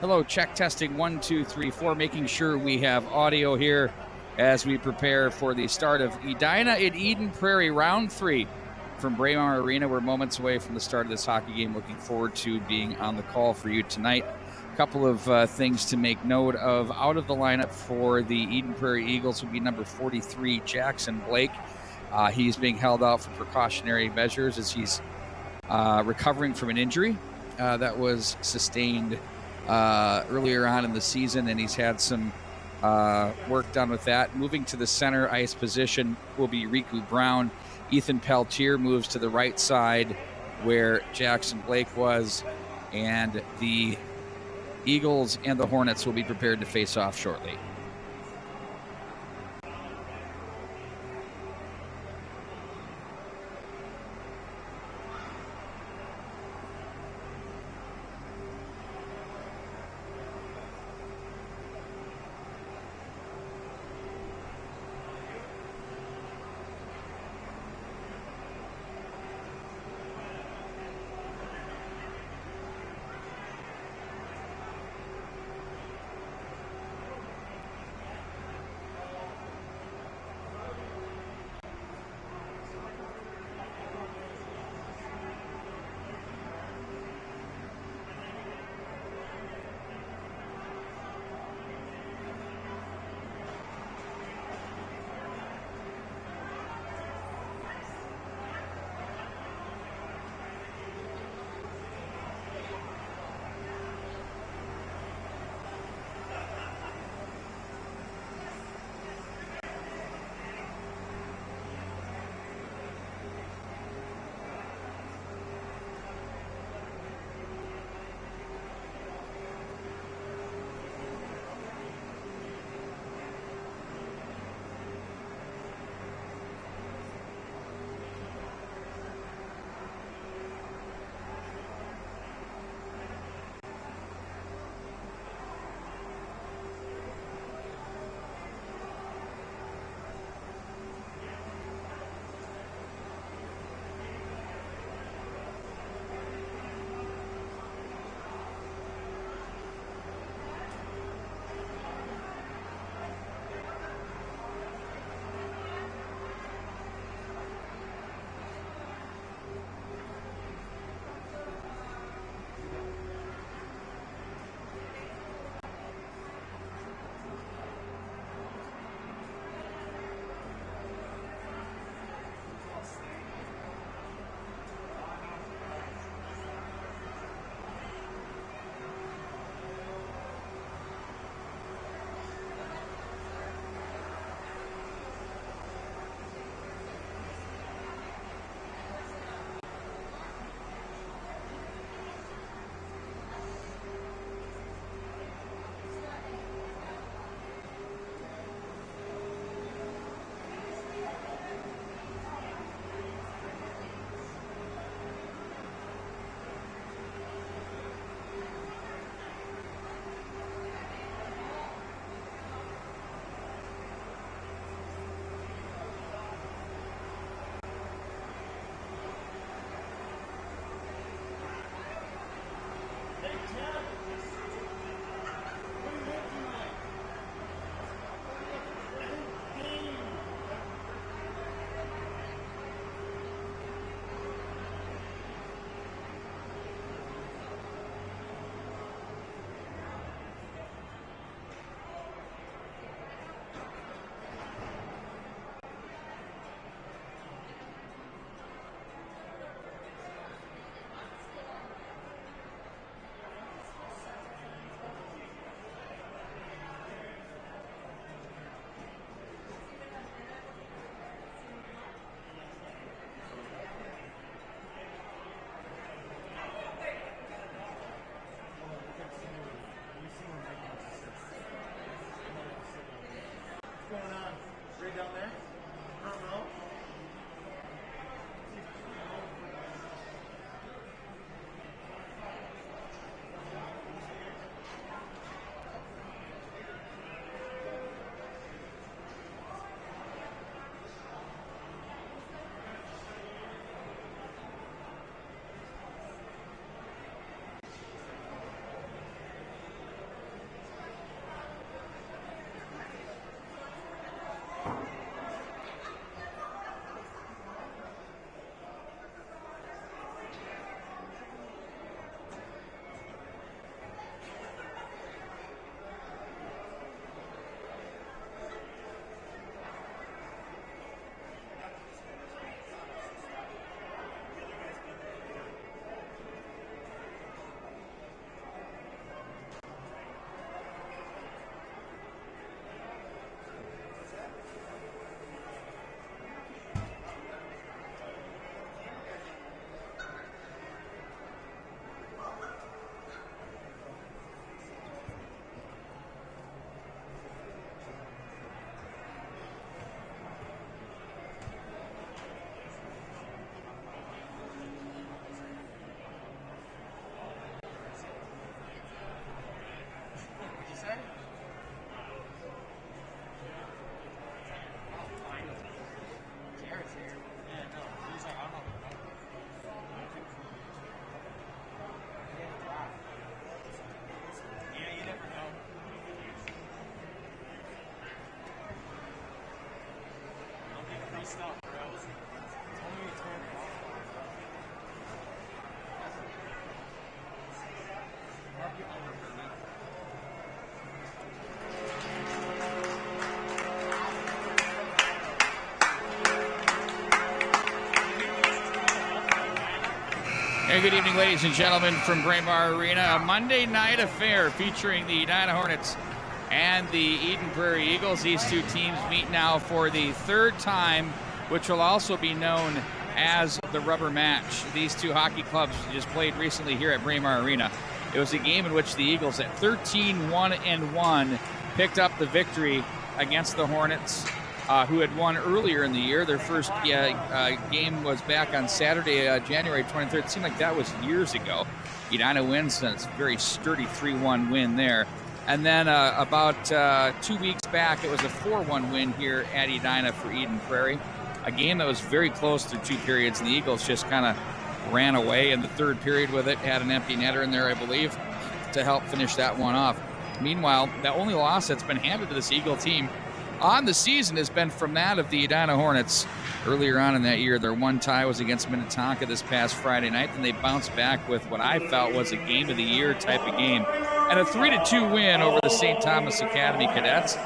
Hello, check testing 1, 2, 3, 4, making sure we have audio here as we prepare for the start of Edina at Eden Prairie round 3 from Braemar Arena. We're moments away from the start of this hockey game. Looking forward to being on the call for you tonight. A couple of things to make note of. Out of the lineup for the Eden Prairie Eagles would be number 43, Jackson Blake. He's being held out for precautionary measures as he's recovering from an injury that was sustained earlier on in the season, and he's had some work done with that. Moving to the center ice position will be Riku Brown. Ethan Peltier moves to the right side where Jackson Blake was, and the Eagles and the Hornets will be prepared to face off shortly. Hey, good evening, ladies and gentlemen, from Prairie Arena. A Monday night affair featuring the Edina Hornets and the Eden Prairie Eagles. These two teams meet now for the third time, which will also be known as the rubber match. These two hockey clubs just played recently here at Braemar Arena. It was a game in which the Eagles, at 13-1-1, picked up the victory against the Hornets, who had won earlier in the year. Their first game was back on Saturday, January 23rd. It seemed like that was years ago. Edina wins, and it's a very sturdy 3-1 win there. And then about 2 weeks back, it was a 4-1 win here at Edina for Eden Prairie. A game that was very close through two periods, and the Eagles just kind of ran away in the third period with it. Had an empty netter in there, I believe, to help finish that one off. Meanwhile, the only loss that's been handed to this Eagle team on the season has been from that of the Edina Hornets. Earlier on in that year, their one tie was against Minnetonka this past Friday night, and they bounced back with what I felt was a game of the year type of game, and a 3-2 win over the St. Thomas Academy Cadets.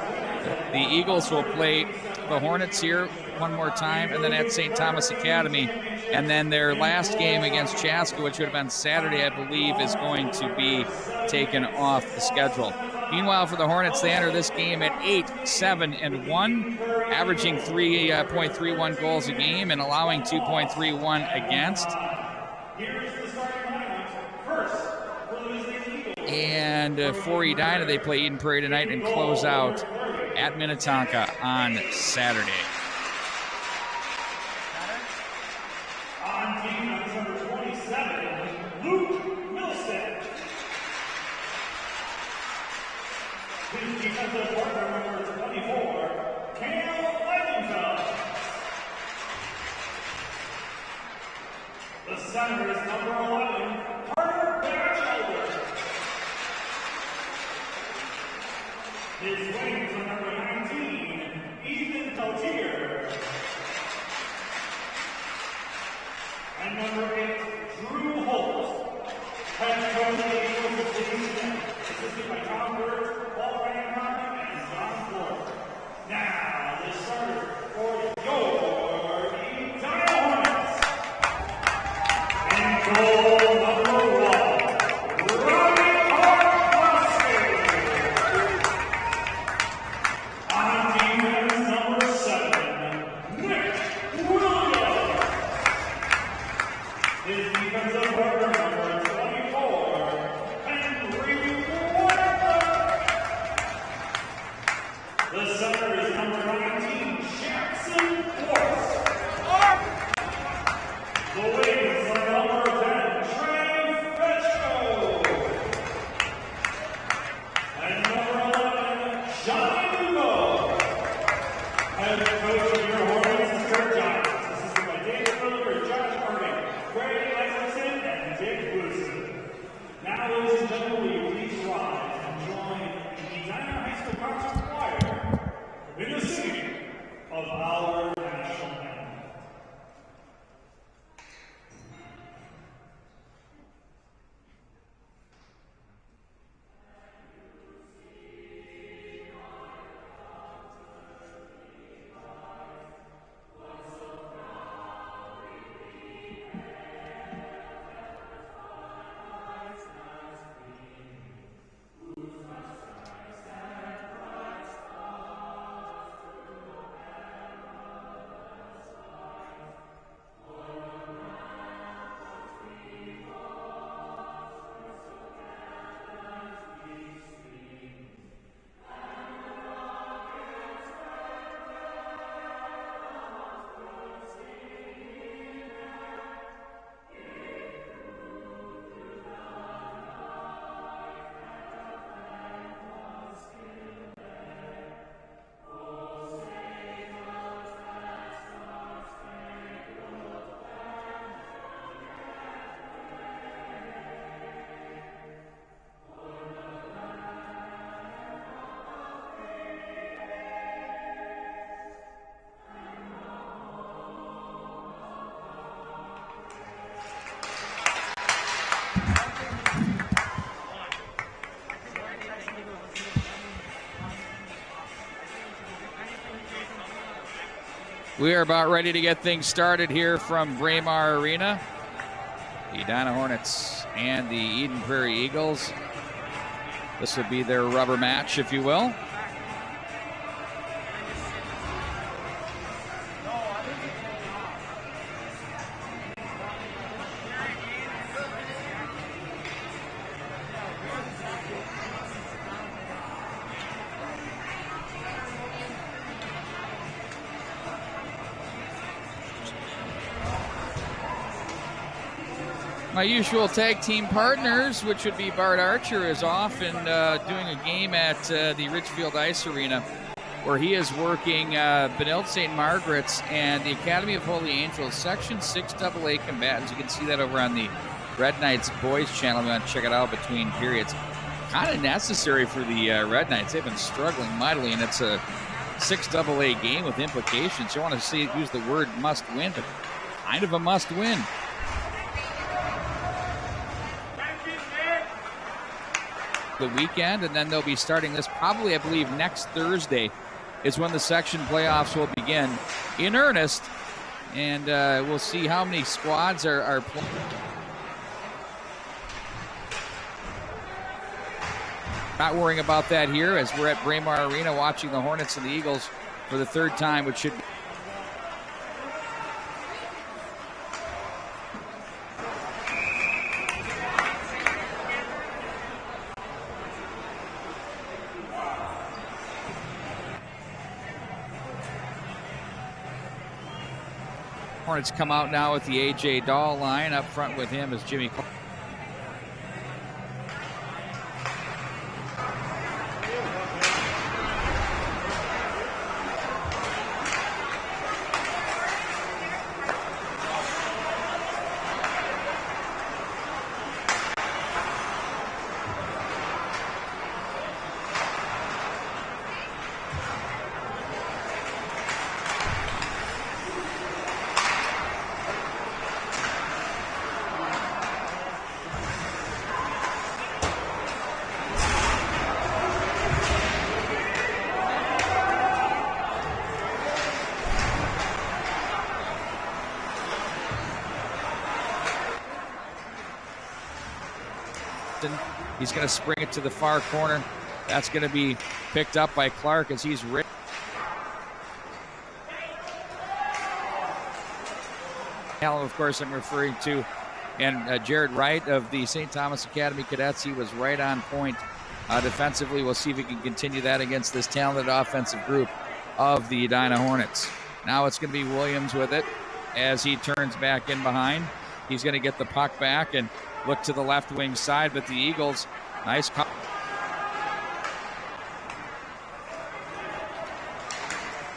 The Eagles will play the Hornets here one more time, and then at St. Thomas Academy, and then their last game against Chaska, which would have been Saturday, I believe, is going to be taken off the schedule. Meanwhile, for the Hornets, they enter this game at 8-7-1, averaging 3.31 goals a game and allowing 2.31 against. And for Edina, they play Eden Prairie tonight and close out at Minnetonka on Saturday. On team number 27, Luke Milstead. His defensive partner, number 24, Cam Leidenfeld. The center is number 11, Carter Batchelder. His wings are number 19, Ethan Peltier. And number 8, Drew Holt. Head coach of the Eagles is James Smith, assisted by Tom Bird, Paul Reinhardt, and John Ford. Now, the starter for your Edina Hornets. And goal number 1, Robbie Varsity. On defense, number 7, Nick Williams. His defensive partner, number 24, Henry White. The center is number 19, Jackson Force. The wings are number 10, Trey Fetchko. And number 11, Johnny Lugo. Head coach of your Hornets is Kurt Giants, assisted by Dave Filler, Josh Harding, Brady Licensing, and Dick Wilson. Now, ladies and gentlemen, will you please rise and join the Edina High School Concert Choir in the singing of our national anthem. We are about ready to get things started here from Braemar Arena. The Edina Hornets and the Eden Prairie Eagles. This will be their rubber match, if you will. My usual tag team partners, which would be Bart Archer, is off and doing a game at the Richfield Ice Arena, where he is working Benilde St. Margaret's and the Academy of Holy Angels Section 6 AA combatants. You can see that over on the Red Knights boys channel. We want to check it out between periods. Kind of necessary for the Red Knights. They've been struggling mightily, and it's a 6 AA game with implications. You want to see it use the word must win, but kind of a must win. The weekend, and then they'll be starting this probably, I believe, next Thursday is when the section playoffs will begin in earnest, and we'll see how many squads are playing. Not worrying about that here as we're at Braemar Arena watching the Hornets and the Eagles for the third time, which should be Hornets come out now with the A.J. Dahl line. Up front with him is Jimmy Clark. He's going to spring it to the far corner. That's going to be picked up by Clark as he's ready. Of course, I'm referring to, and Jared Wright of the St. Thomas Academy Cadets. He was right on point defensively. We'll see if he can continue that against this talented offensive group of the Edina Hornets. Now it's going to be Williams with it as he turns back in behind. He's going to get the puck back and look to the left wing side, but the Eagles, nice call.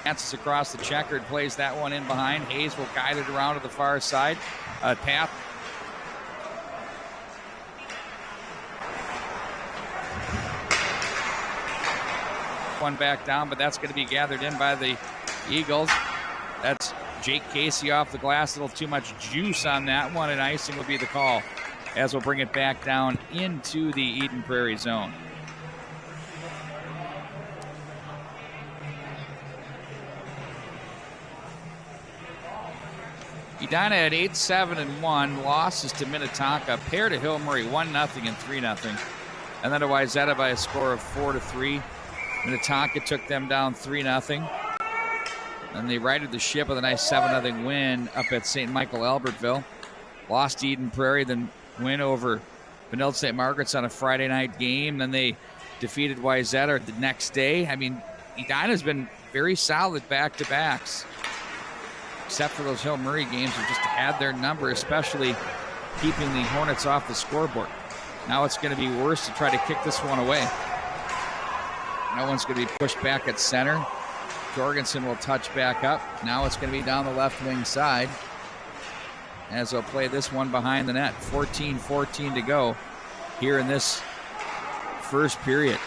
Dances across the checkered, plays that one in behind. Hayes will guide it around to the far side. Path. One back down, but that's going to be gathered in by the Eagles. That's Jake Casey off the glass. A little too much juice on that one, and icing will be the call, as we'll bring it back down into the Eden Prairie zone. Edina at 8-7-1, losses to Minnetonka, pair to Hill Murray 1-0 and 3-0, and then to Wayzata by a score of 4-3. Minnetonka took them down 3-0. And they righted the ship with a nice 7-0 win up at St. Michael Albertville. Lost to Eden Prairie, then win over Benilde St. Margaret's on a Friday night game. Then they defeated Wayzata the next day. I mean, Edina's been very solid back-to-backs, except for those Hill Murray games that just had their number, especially keeping the Hornets off the scoreboard. Now it's going to be worse to try to kick this one away. No one's going to be pushed back at center. Jorgensen will touch back up. Now it's going to be down the left wing side as they'll play this one behind the net. 14-14 to go here in this first period.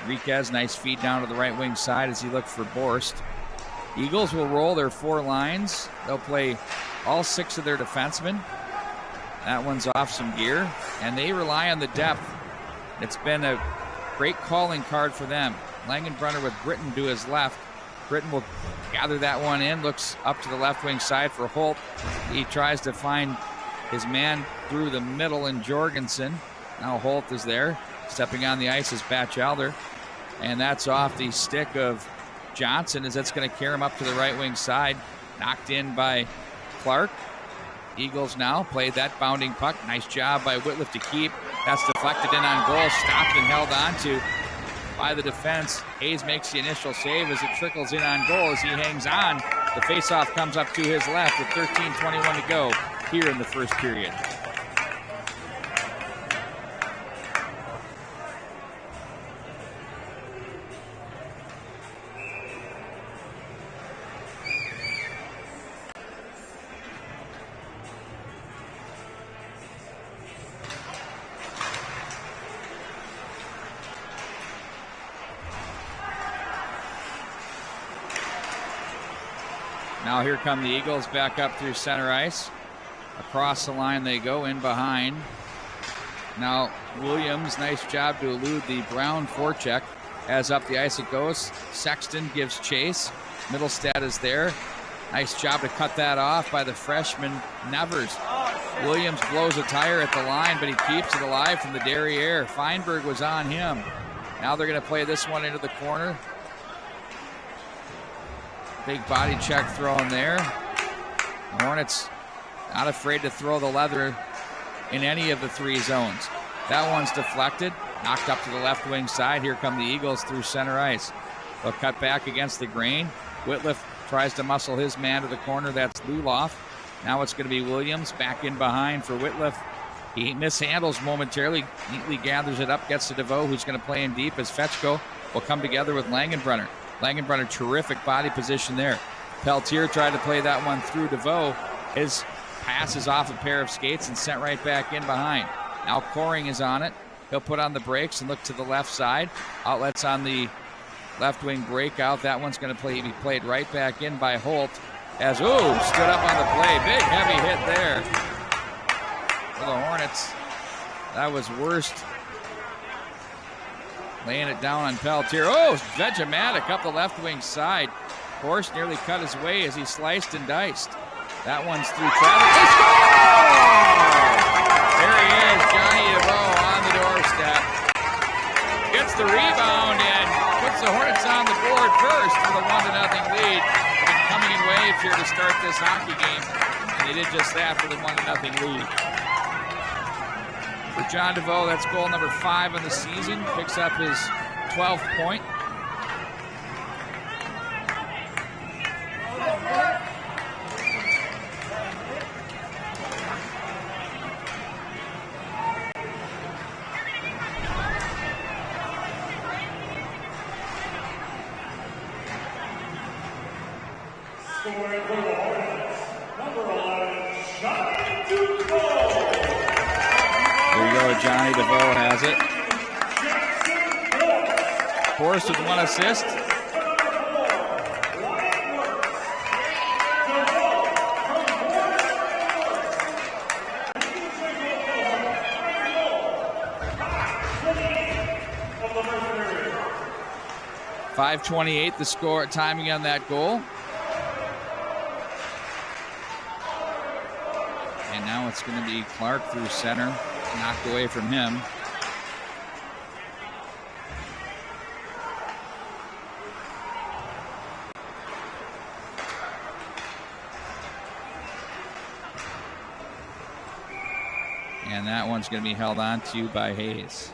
Enriquez, nice feed down to the right wing side as he looked for Borst. Eagles will roll their four lines. They'll play all six of their defensemen. That one's off some gear, and they rely on the depth. It's been a great calling card for them. Langenbrunner with Britton to his left. Britton will gather that one in, looks up to the left wing side for Holt. He tries to find his man through the middle in Jorgensen. Now Holt is there. Stepping on the ice is Batchelder. And that's off the stick of Johnson, as that's going to carry him up to the right wing side. Knocked in by Clark. Eagles now play that bounding puck. Nice job by Whitliff to keep. That's deflected in on goal. Stopped and held onto by the defense. Hayes makes the initial save as it trickles in on goal as he hangs on. The faceoff comes up to his left with 13:21 to go here in the first period. Now here come the Eagles back up through center ice. Across the line they go, in behind. Now Williams, nice job to elude the Brown forecheck. As up the ice it goes. Sexton gives chase. Middlestad is there. Nice job to cut that off by the freshman Nevers. Williams blows a tire at the line, but he keeps it alive from the derriere. Feinberg was on him. Now they're going to play this one into the corner. Big body check thrown there. The Hornets not afraid to throw the leather in any of the three zones. That one's deflected, knocked up to the left wing side. Here come the Eagles through center ice. They'll cut back against the grain. Whitliff tries to muscle his man to the corner. That's Luloff. Now it's going to be Williams back in behind for Whitliff. He mishandles momentarily, neatly gathers it up, gets to DeVoe, who's going to play in deep as Fetchko will come together with Langenbrunner. Langenbrunner, terrific body position there. Peltier tried to play that one through DeVoe. His pass is off a pair of skates and sent right back in behind. Now Coring is on it. He'll put on the brakes and look to the left side. Outlets on the left wing breakout. That one's going to be played right back in by Holt. As, stood up on the play. Big, heavy hit there for the Hornets. That was worst. Laying it down on Peltier. Vegematic up the left wing side. Horst nearly cut his way as he sliced and diced. That one's through traffic. They score! There he is, Johnny DeVoe on the doorstep. Gets the rebound and puts the Hornets on the board first for the 1-0 lead. They've been coming in waves here to start this hockey game, and they did just that for the 1-0 lead. For John DeVoe, that's goal number 5 of the season. Picks up his 12th point. Scoring for the Hornets, number 11, Johnny DeVoe. There you go, Johnny DeVoe has it. Forrest with 1 assist. .528 the score, timing on that goal. And now it's going to be Clark through center, knocked away from him. And that one's going to be held on to by Hayes.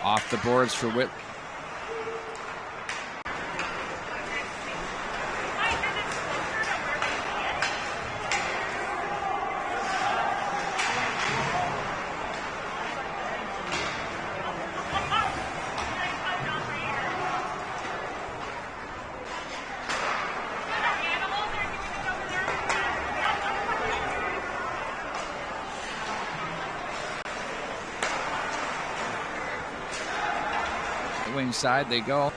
Off the boards for Whit. Wing side they go.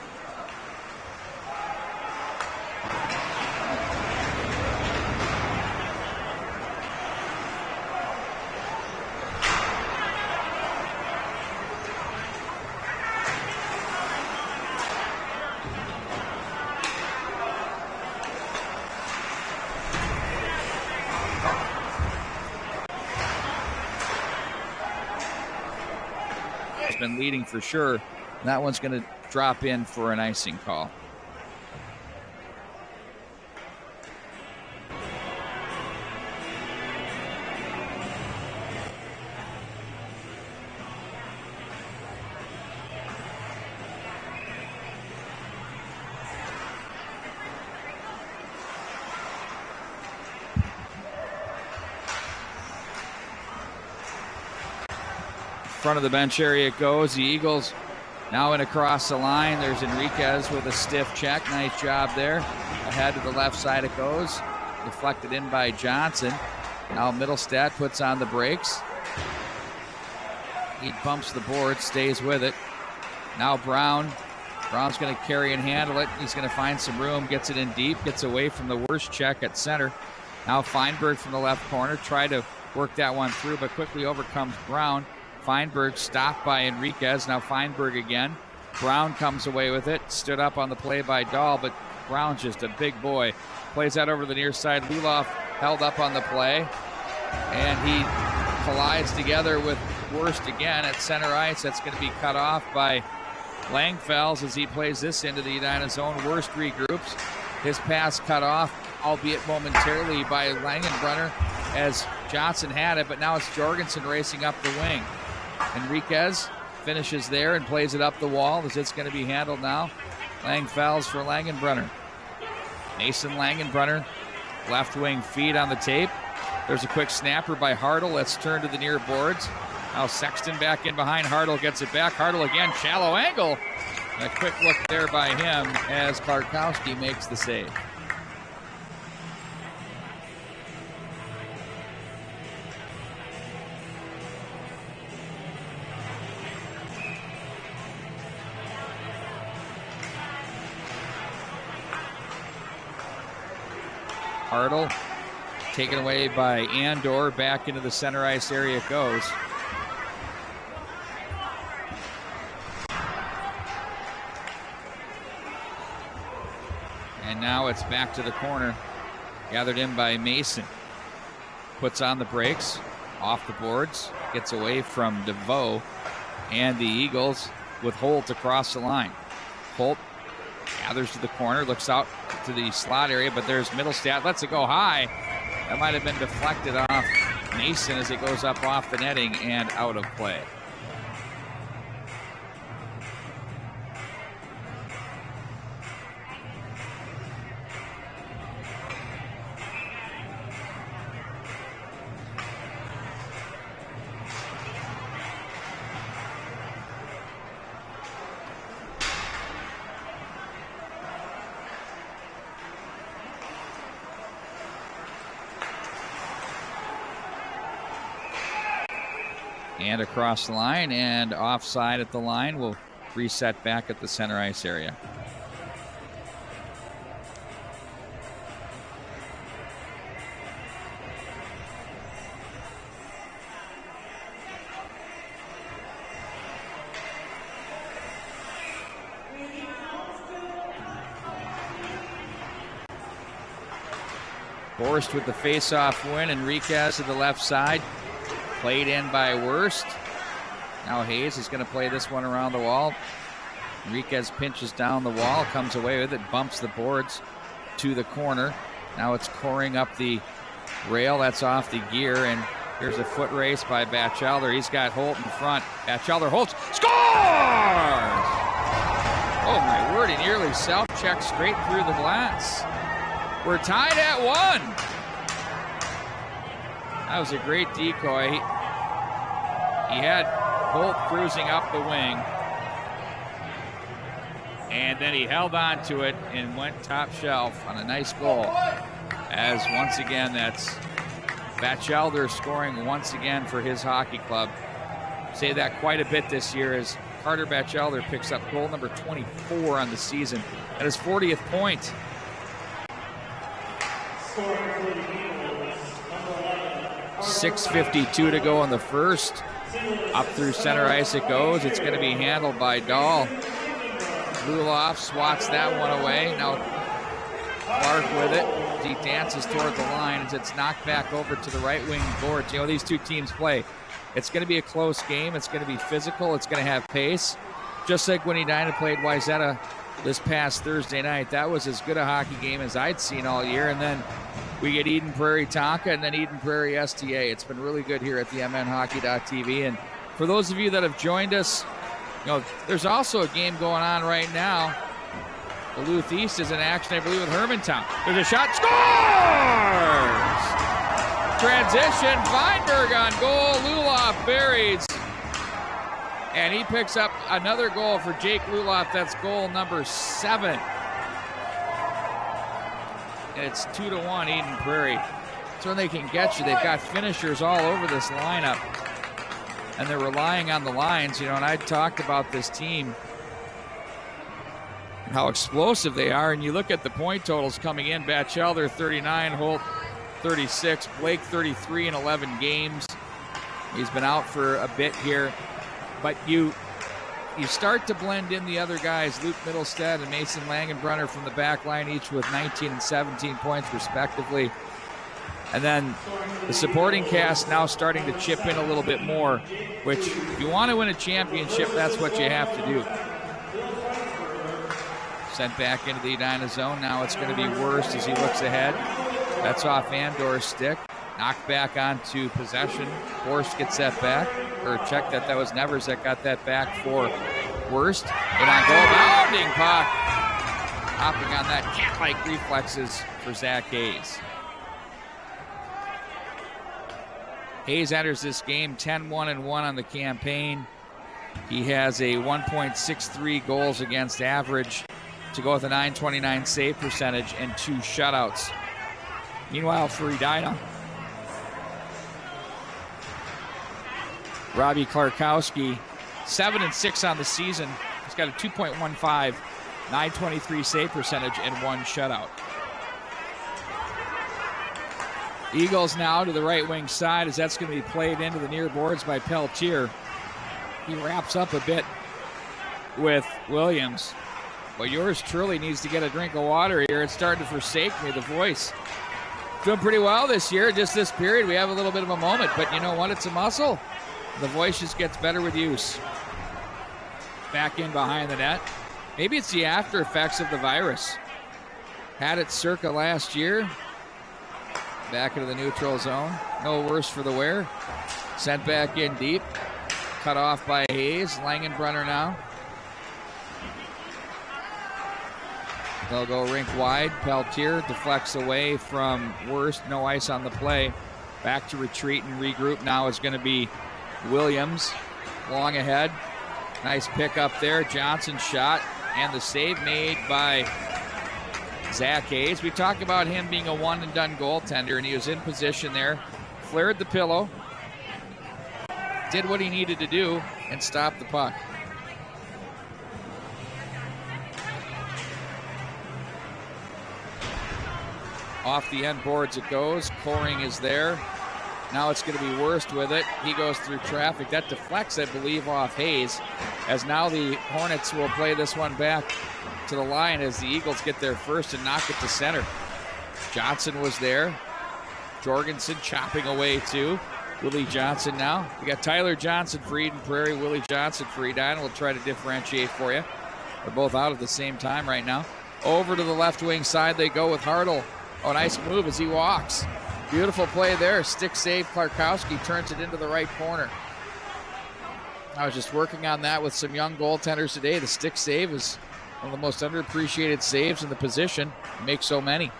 been leading for sure. And that one's going to drop in for an icing call. Front of the bench area it goes. The Eagles now in across the line. There's Enriquez with a stiff check. Nice job there. Ahead to the left side it goes. Deflected in by Johnson. Now Middlestadt puts on the brakes. He bumps the board, stays with it. Now Brown's going to carry and handle it. He's going to find some room, gets it in deep, gets away from the worst check at center. Now Feinberg from the left corner. Tried to work that one through, but quickly overcomes Brown. Feinberg stopped by Enriquez. Now Feinberg again. Brown comes away with it. Stood up on the play by Dahl, but Brown's just a big boy. Plays that over the near side. Luloff held up on the play, and he collides together with Worst again at center ice. That's going to be cut off by Langfels as he plays this into the Edina zone. Worst regroups. His pass cut off, albeit momentarily, by Langenbrunner as Johnson had it, but now it's Jorgensen racing up the wing. Enriquez finishes there and plays it up the wall as it's going to be handled now. Langfels for Langenbrunner. Mason Langenbrunner, left wing feed on the tape. There's a quick snapper by Hartle. Let's turn to the near boards. Now Sexton back in behind. Hartle gets it back. Hartle again, shallow angle. And a quick look there by him as Klarkowski makes the save. Hartle taken away by Andor. Back into the center ice area it goes. And now it's back to the corner. Gathered in by Mason. Puts on the brakes. Off the boards. Gets away from DeVoe. And the Eagles with Holt across the line. Holt gathers to the corner. Looks out to the slot area, but there's Middlestadt. Lets it go high. That might have been deflected off Mason as it goes up off the netting and out of play. And across the line and offside at the line. Will reset back at the center ice area. Forced with the face-off win. Enriquez to the left side. Played in by Worst. Now Hayes is going to play this one around the wall. Enriquez pinches down the wall, comes away with it, bumps the boards to the corner. Now it's coring up the rail. That's off the gear, and here's a foot race by Batchelder. He's got Holt in front. Batchelder, Holt scores! Oh my word, he nearly self-checked straight through the glass. We're tied at 1. That was a great decoy. He had Holt cruising up the wing. And then he held on to it and went top shelf on a nice goal. As once again, that's Batchelder scoring once again for his hockey club. Say that quite a bit this year as Carter Batchelder picks up goal number 24 on the season. At his 40th point. 6:52 to go in the first. Up through center ice it goes. It's going to be handled by Dahl. Luloff swats that one away. Now Clark with it. He dances toward the line as it's knocked back over to the right wing boards. You know, these two teams play It's going to be a close game. It's going to be physical. It's going to have pace. Just like when Edina played Wayzata this past Thursday night. That was as good a hockey game as I'd seen all year. And then we get Eden Prairie Tonka and then Eden Prairie STA. It's been really good here at the MNHockey.tv. And for those of you that have joined us, there's also a game going on right now. Duluth East is in action, I believe, with Hermantown. There's a shot. Scores! Transition. Feinberg on goal. Luloff buries. And he picks up another goal for Jake Luloff. That's goal number 7. And it's 2-1 Eden Prairie. That's when they can get you. They've got finishers all over this lineup. And they're relying on the lines, and I talked about this team and how explosive they are. And you look at the point totals coming in. Batchelder 39, Holt 36, Blake 33 in 11 games. He's been out for a bit here. But you start to blend in the other guys, Luke Middlestead and Mason Langenbrunner from the back line, each with 19 and 17 points respectively. And then the supporting cast now starting to chip in a little bit more, which if you want to win a championship, that's what you have to do. Sent back into the Edina zone. Now it's going to be Worst as he looks ahead. That's off Andor's stick. Knocked back onto possession. Forrest gets that back, or check that was Nevers that got that back for Worst. And on goal, bounding puck. Hopping on that cat-like reflexes for Zach Hayes. Hayes enters this game 10-1-1 on the campaign. He has a 1.63 goals against average to go with a .929 save percentage and 2 shutouts. Meanwhile, for Edina, Robbie Klarkowski, 7-6 on the season. He's got a 2.15, .923 save percentage, and 1 shutout. Eagles now to the right wing side as that's going to be played into the near boards by Peltier. He wraps up a bit with Williams. Well, yours truly needs to get a drink of water here. It's starting to forsake me, the voice. Doing pretty well this year, just this period. We have a little bit of a moment, but you know what? It's a muscle. The voice just gets better with use. Back in behind the net. Maybe it's the after effects of the virus. Had it circa last year. Back into the neutral zone. No worse for the wear. Sent back in deep. Cut off by Hayes. Langenbrunner now. They'll go rink wide. Peltier deflects away from Worst. No ice on the play. Back to retreat and regroup. Now is going to be Williams. Long ahead. Nice pick up there. Johnson shot. And the save made by Zach Hayes. We talked about him being a one-and-done goaltender, and he was in position there. Flared the pillow. Did what he needed to do and stopped the puck. Off the end boards it goes. Coring is there. Now it's going to be Worst with it. He goes through traffic. That deflects, I believe, off Hayes. As now the Hornets will play this one back to the line as the Eagles get there first and knock it to center. Johnson was there. Jorgensen chopping away too. Willie Johnson now. We got Tyler Johnson for Eden Prairie. Willie Johnson for Edina. We'll try to differentiate for you. They're both out at the same time right now. Over to the left wing side they go with Hartle. Oh, nice move as he walks. Beautiful play there. Stick save. Klarkowski turns it into the right corner. I was just working on that with some young goaltenders today. The stick save is one of the most underappreciated saves in the position. He makes so many.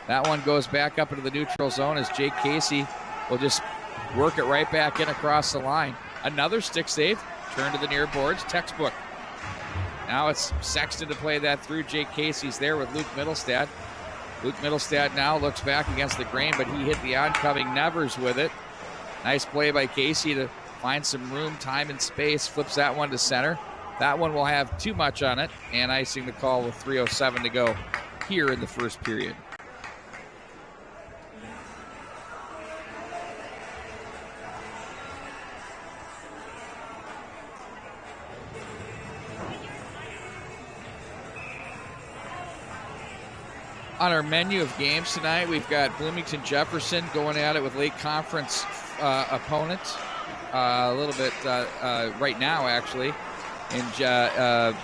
That one goes back up into the neutral zone as Jake Casey will just work it right back in across the line. Another stick save. Turn to the near boards. Textbook. Now it's Sexton to play that through. Jake Casey's there with Luke Middlestead. Luke Middlestead now looks back against the grain, but he hit the oncoming Nevers with it. Nice play by Casey to find some room, time, and space. Flips that one to center. That one will have too much on it, and icing the call with 3:07 to go here in the first period. On our menu of games tonight, we've got Bloomington Jefferson going at it with late conference opponents. a little bit right now, actually. In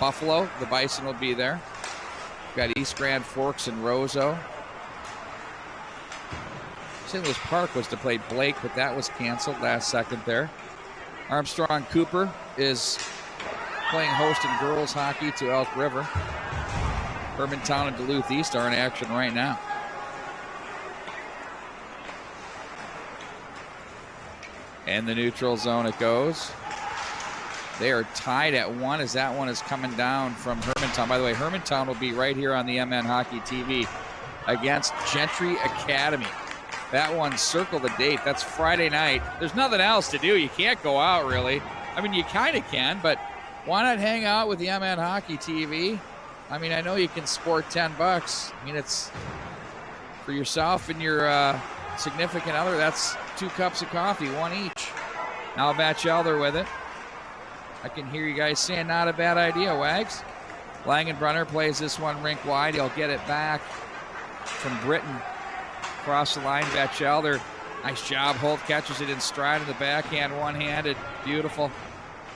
Buffalo, the Bison will be there. We've got East Grand Forks and Roseau. St. Louis Park was to play Blake, but that was canceled last second there. Armstrong Cooper is playing host in girls hockey to Elk River. Hermantown and Duluth East are in action right now. And the neutral zone it goes. They are tied at 1 as that one is coming down from Hermantown. By the way, Hermantown will be right here on the MN Hockey TV against Gentry Academy. That one, circle the date. That's Friday night. There's nothing else to do. You can't go out, really. I mean, you kind of can, but why not hang out with the MN Hockey TV? I mean, I know you can sport $10. I mean, it's for yourself and your significant other. That's 2 cups of coffee, 1 each. Now Batchelder with it. I can hear you guys saying not a bad idea, Wags. Langenbrunner plays this one rink wide. He'll get it back from Britton. Across the line, Batchelder. Nice job. Holt catches it in stride in the backhand, one-handed. Beautiful.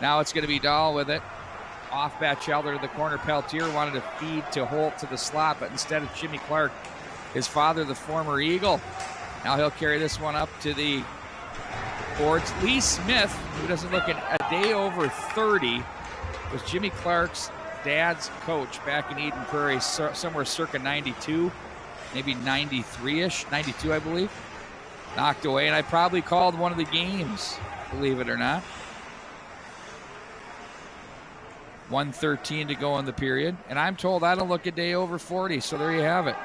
Now it's going to be Dahl with it. Off Batchelder to the corner. Peltier wanted to feed to Holt to the slot, but instead of Jimmy Clark, his father, the former Eagle. Now he'll carry this one up to the boards. Lee Smith, who doesn't look a day over 30, was Jimmy Clark's dad's coach back in Eden Prairie, somewhere circa 92. Maybe 93-ish, 92, I believe. Knocked away, and I probably called one of the games, believe it or not. 1:13 to go in the period, and I'm told I don't look a day over 40, so there you have it.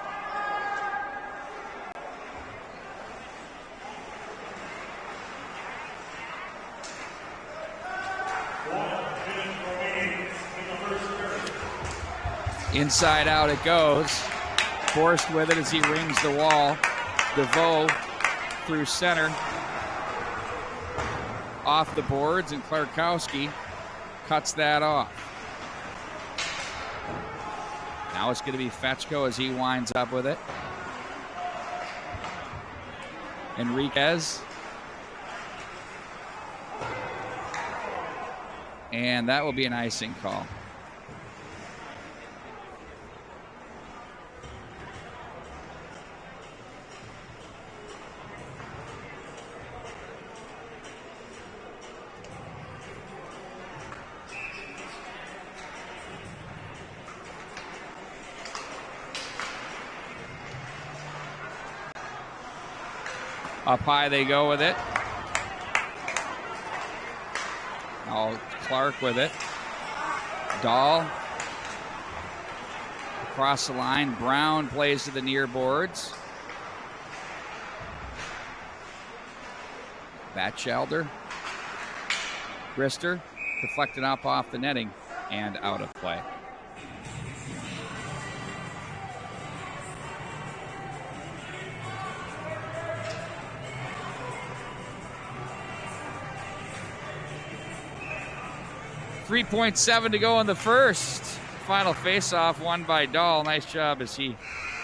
Inside out it goes. Forced with it as he rings the wall. DeVoe through center. Off the boards, and Klarkowski cuts that off. Now it's going to be Fetchko as he winds up with it. Enriquez. And that will be an icing call. Up high they go with it. Now Clark with it. Dahl. Across the line. Brown plays to the near boards. Batchelder. Grister. Deflected up off the netting and out of play. .7 to go in the first. Final face-off won by Dahl. Nice job as he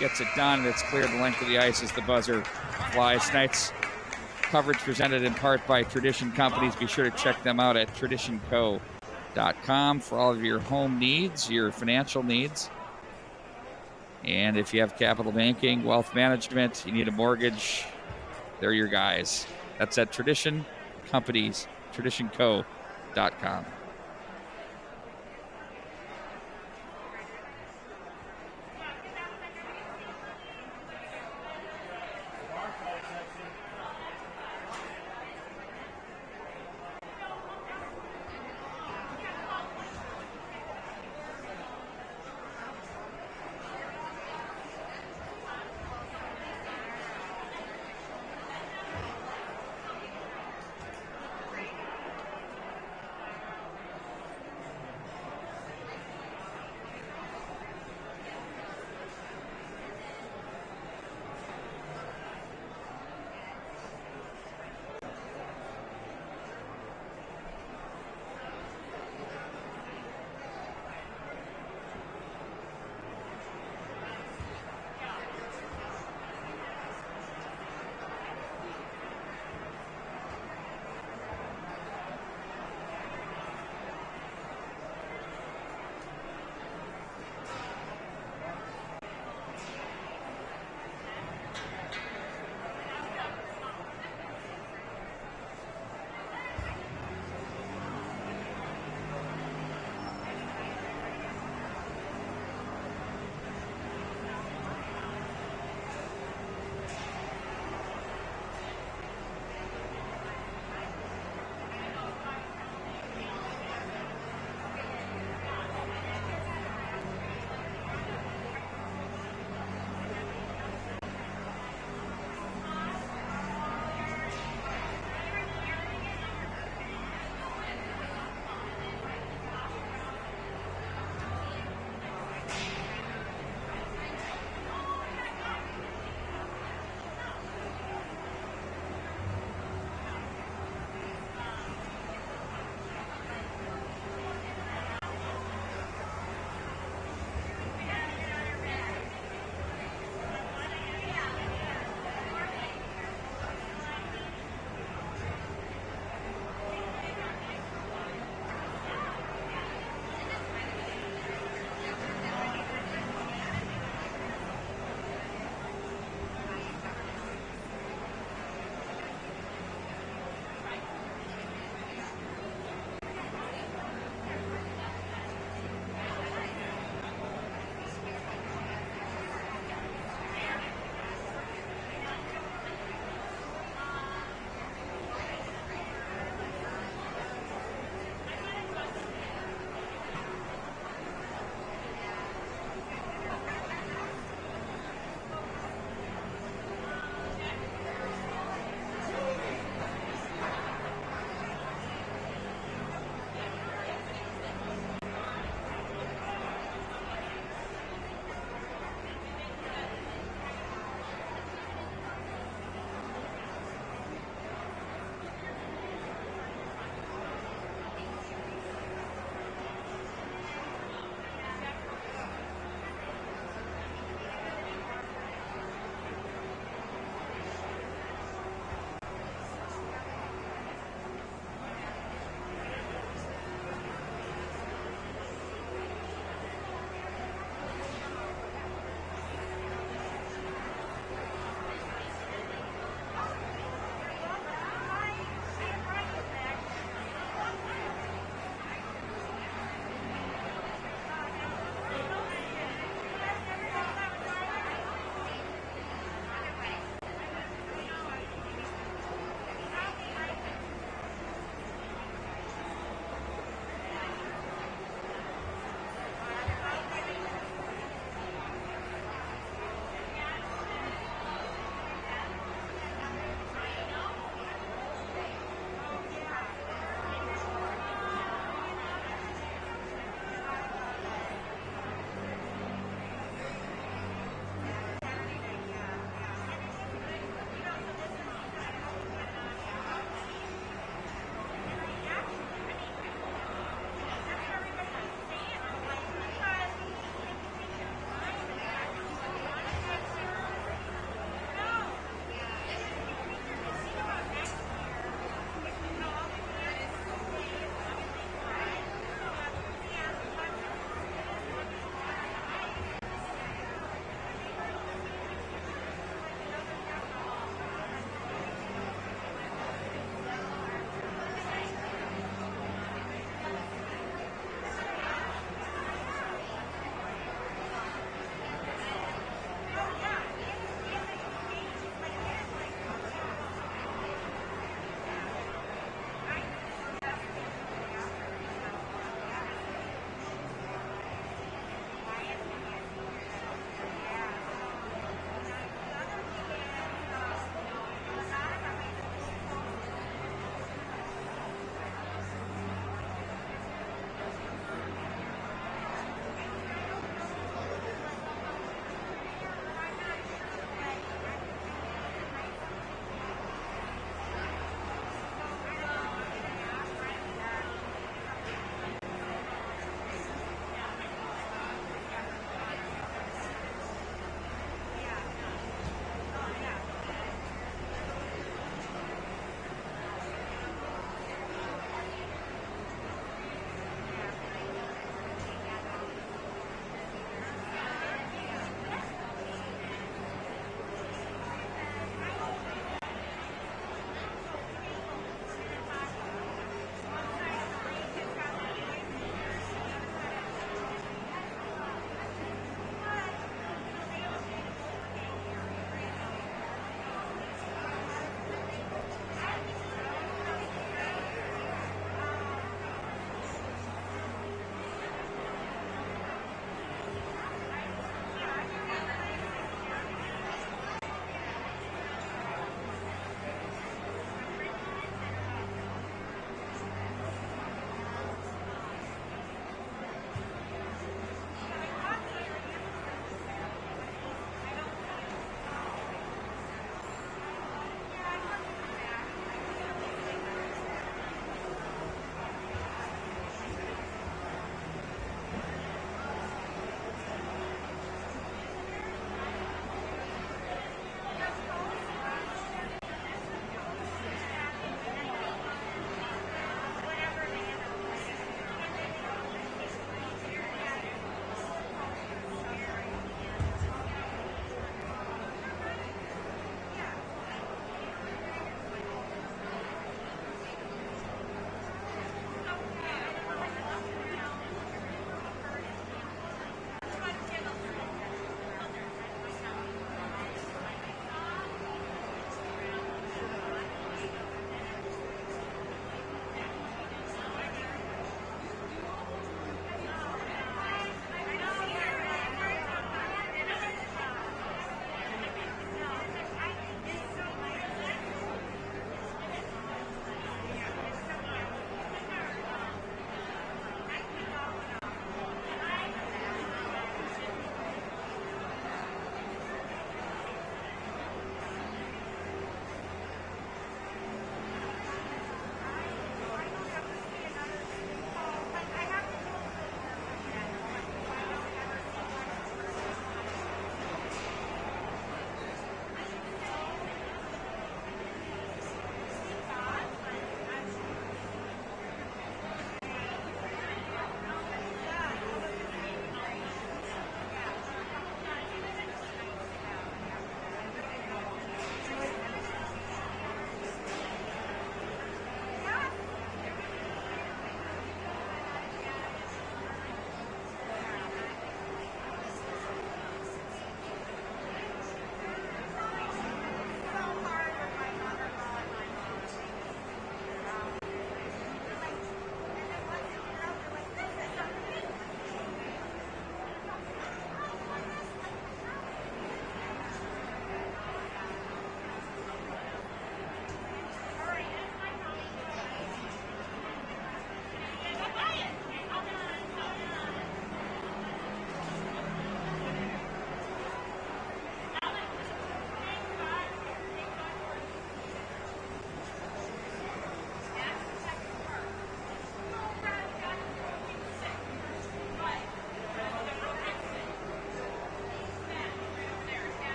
gets it done. It's cleared the length of the ice as the buzzer flies. Tonight's coverage presented in part by Tradition Companies. Be sure to check them out at traditionco.com for all of your home needs, your financial needs. And if you have capital banking, wealth management, you need a mortgage, they're your guys. That's at Tradition Companies, traditionco.com.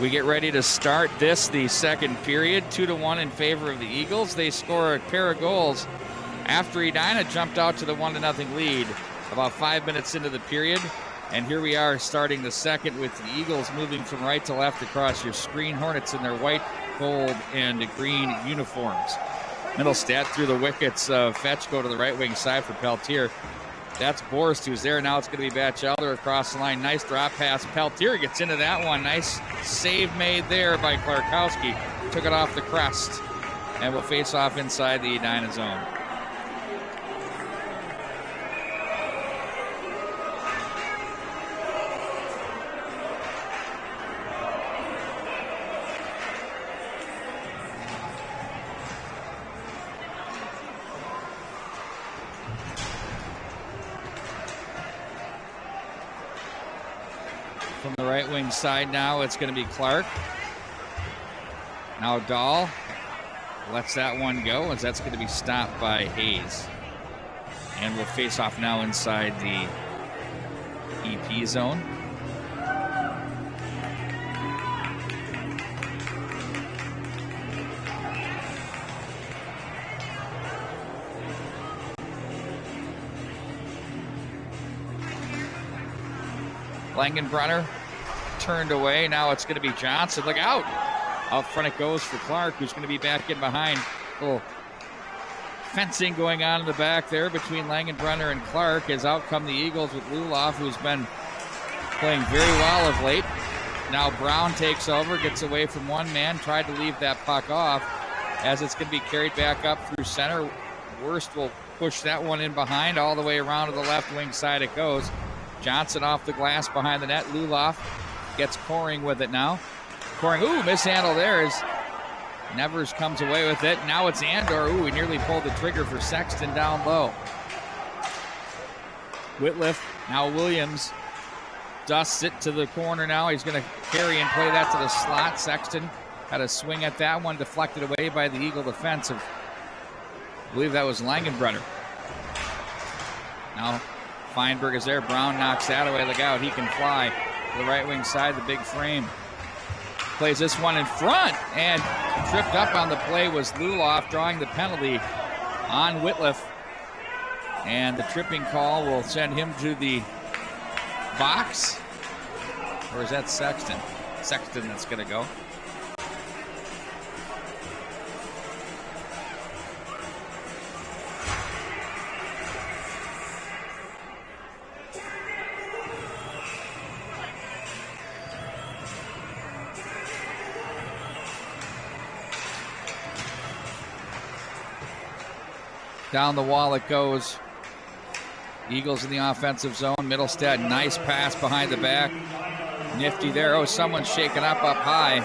We get ready to start this, the second period, 2-1 in favor of the Eagles. They score a pair of goals after Edina jumped out to the 1-0 lead about 5 minutes into the period. And here we are starting the second with the Eagles moving from right to left across your screen. Hornets in their white, gold, and green uniforms. Middlestat through the wickets. Fetch go to the right wing side for Peltier. That's Borst who's there. Now it's going to be Batchelder across the line. Nice drop pass. Peltier gets into that one. Nice save made there by Klarkowski. Took it off the crest and will face off inside the Edina zone. From the right wing side now, it's going to be Clark. Now Dahl lets that one go as that's going to be stopped by Hayes. And we'll face off now inside the EP zone. Langenbrunner turned away. Now it's going to be Johnson. Look out. Out front it goes for Clark, who's going to be back in behind. A little fencing going on in the back there between Langenbrunner and Clark as out come the Eagles with Luloff, who's been playing very well of late. Now Brown takes over, gets away from one man, tried to leave that puck off as it's going to be carried back up through center. Worst will push that one in behind. All the way around to the left wing side it goes. Johnson off the glass behind the net. Luloff gets Coring with it now. Coring, mishandle there as Nevers comes away with it. Now it's Andor. He nearly pulled the trigger for Sexton down low. Whitliff, now Williams dusts it to the corner now. He's going to carry and play that to the slot. Sexton had a swing at that one, deflected away by the Eagle defense. I believe that was Langenbrunner. Now Feinberg is there. Brown knocks that away. Look out. He can fly to the right wing side, the big frame. Plays this one in front and tripped up on the play was Luloff, drawing the penalty on Whitliff. And the tripping call will send him to the box. Or is that Sexton? Sexton that's going to go. Down the wall it goes. Eagles in the offensive zone. Middlestat, nice pass behind the back. Nifty there. Someone's shaken up high.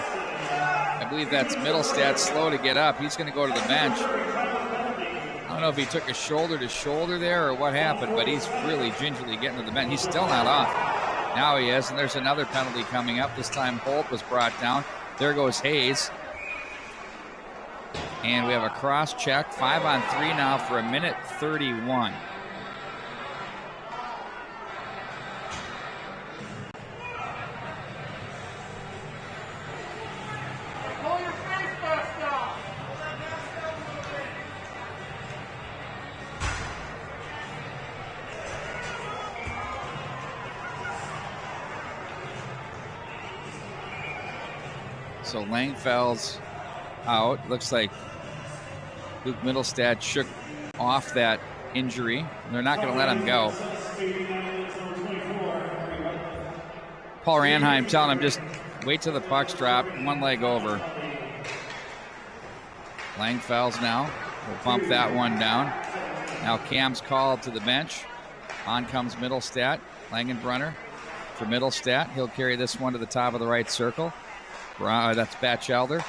I believe that's Middlestat, slow to get up. He's going to go to the bench. I don't know if he took a shoulder to shoulder there or what happened, but he's really gingerly getting to the bench. He's still not off. Now he is, and there's another penalty coming up. This time Holt was brought down. There goes Hayes. And we have a cross check. 5-on-3 now for 1:31. Pull your face mask off. So Langfell's out. Looks like Luke Middlestat shook off that injury. They're not going to let him go. Paul Ranheim telling him just wait till the puck's dropped, one leg over. Langfell's now will bump that one down. Now Cam's called to the bench. On comes Middlestat. Langenbrunner for Middlestat. He'll carry this one to the top of the right circle. That's Batchelder.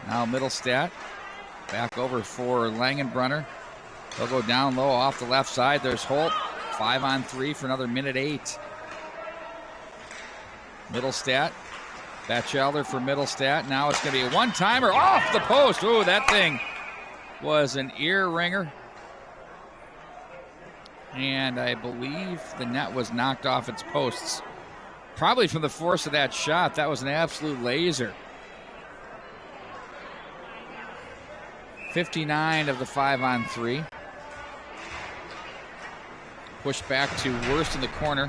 Now Middlestat back over for Langenbrunner. They'll go down low off the left side. There's Holt. 5-on-3 for another 1:08. Middlestat. Batchelder for Middlestat. Now it's going to be a one-timer off the post. That thing was an ear ringer. And I believe the net was knocked off its posts. Probably from the force of that shot. That was an absolute laser. 59 of the 5-on-3. Push back to Worst in the corner.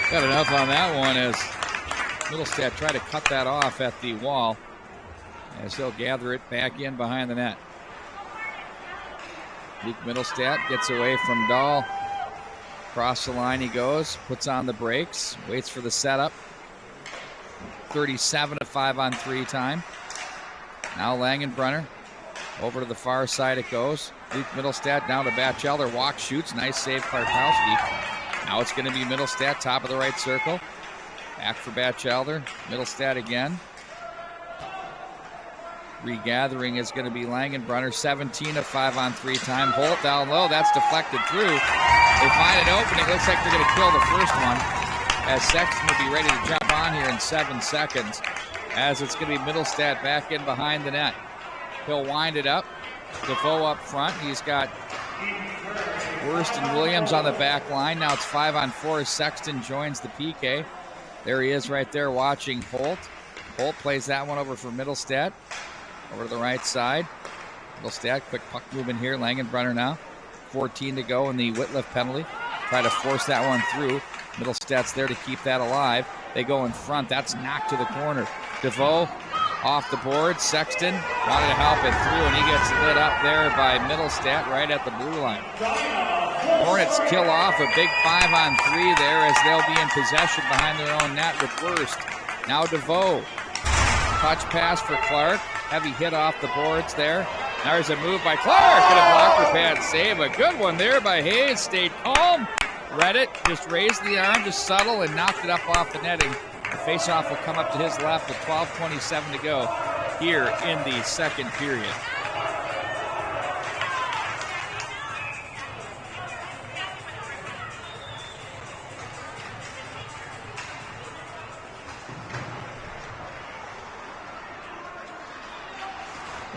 Got enough on that one as Middlestadt tried to cut that off at the wall as they'll gather it back in behind the net. Luke Middlestadt gets away from Dahl. Across the line he goes, puts on the brakes, waits for the setup. 37 of 5-on-3 time. Now Langenbrunner. Over to the far side it goes. Luke Middlestadt down to Batchelder. Walk, shoots. Nice save, Klarkowski. Now it's going to be Middlestadt, top of the right circle. Back for Batchelder. Middlestadt again. Regathering is going to be Langenbrunner. 17 of 5-on-3 time. Holt down low. That's deflected through. They find an opening. Looks like they're going to kill the first one, as Sexton will be ready to jump on here in 7 seconds, as it's going to be Middlestadt back in behind the net. He'll wind it up. Defoe up front. He's got Worst and Williams on the back line. Now it's 5-on-4 as Sexton joins the PK. There he is right there watching Holt. Holt plays that one over for Middlestadt. Over to the right side. Middlestadt, quick puck movement here. Langenbrunner now. 14 to go in the Whitliff penalty. Try to force that one through. Middlestadt's there to keep that alive. They go in front. That's knocked to the corner. Defoe off the board. Sexton wanted to help it through, and he gets lit up there by Middlestadt right at the blue line. Hornets kill off a big 5-on-3 there as they'll be in possession behind their own net with Worst. Now Defoe. Touch pass for Clark. Heavy hit off the boards there. There's a move by Clark and a blocker pad save. A good one there by Hayes. Stayed calm. Read it. Just raised the arm, just subtle, and knocked it up off the netting. The faceoff will come up to his left with 12:27 to go here in the second period.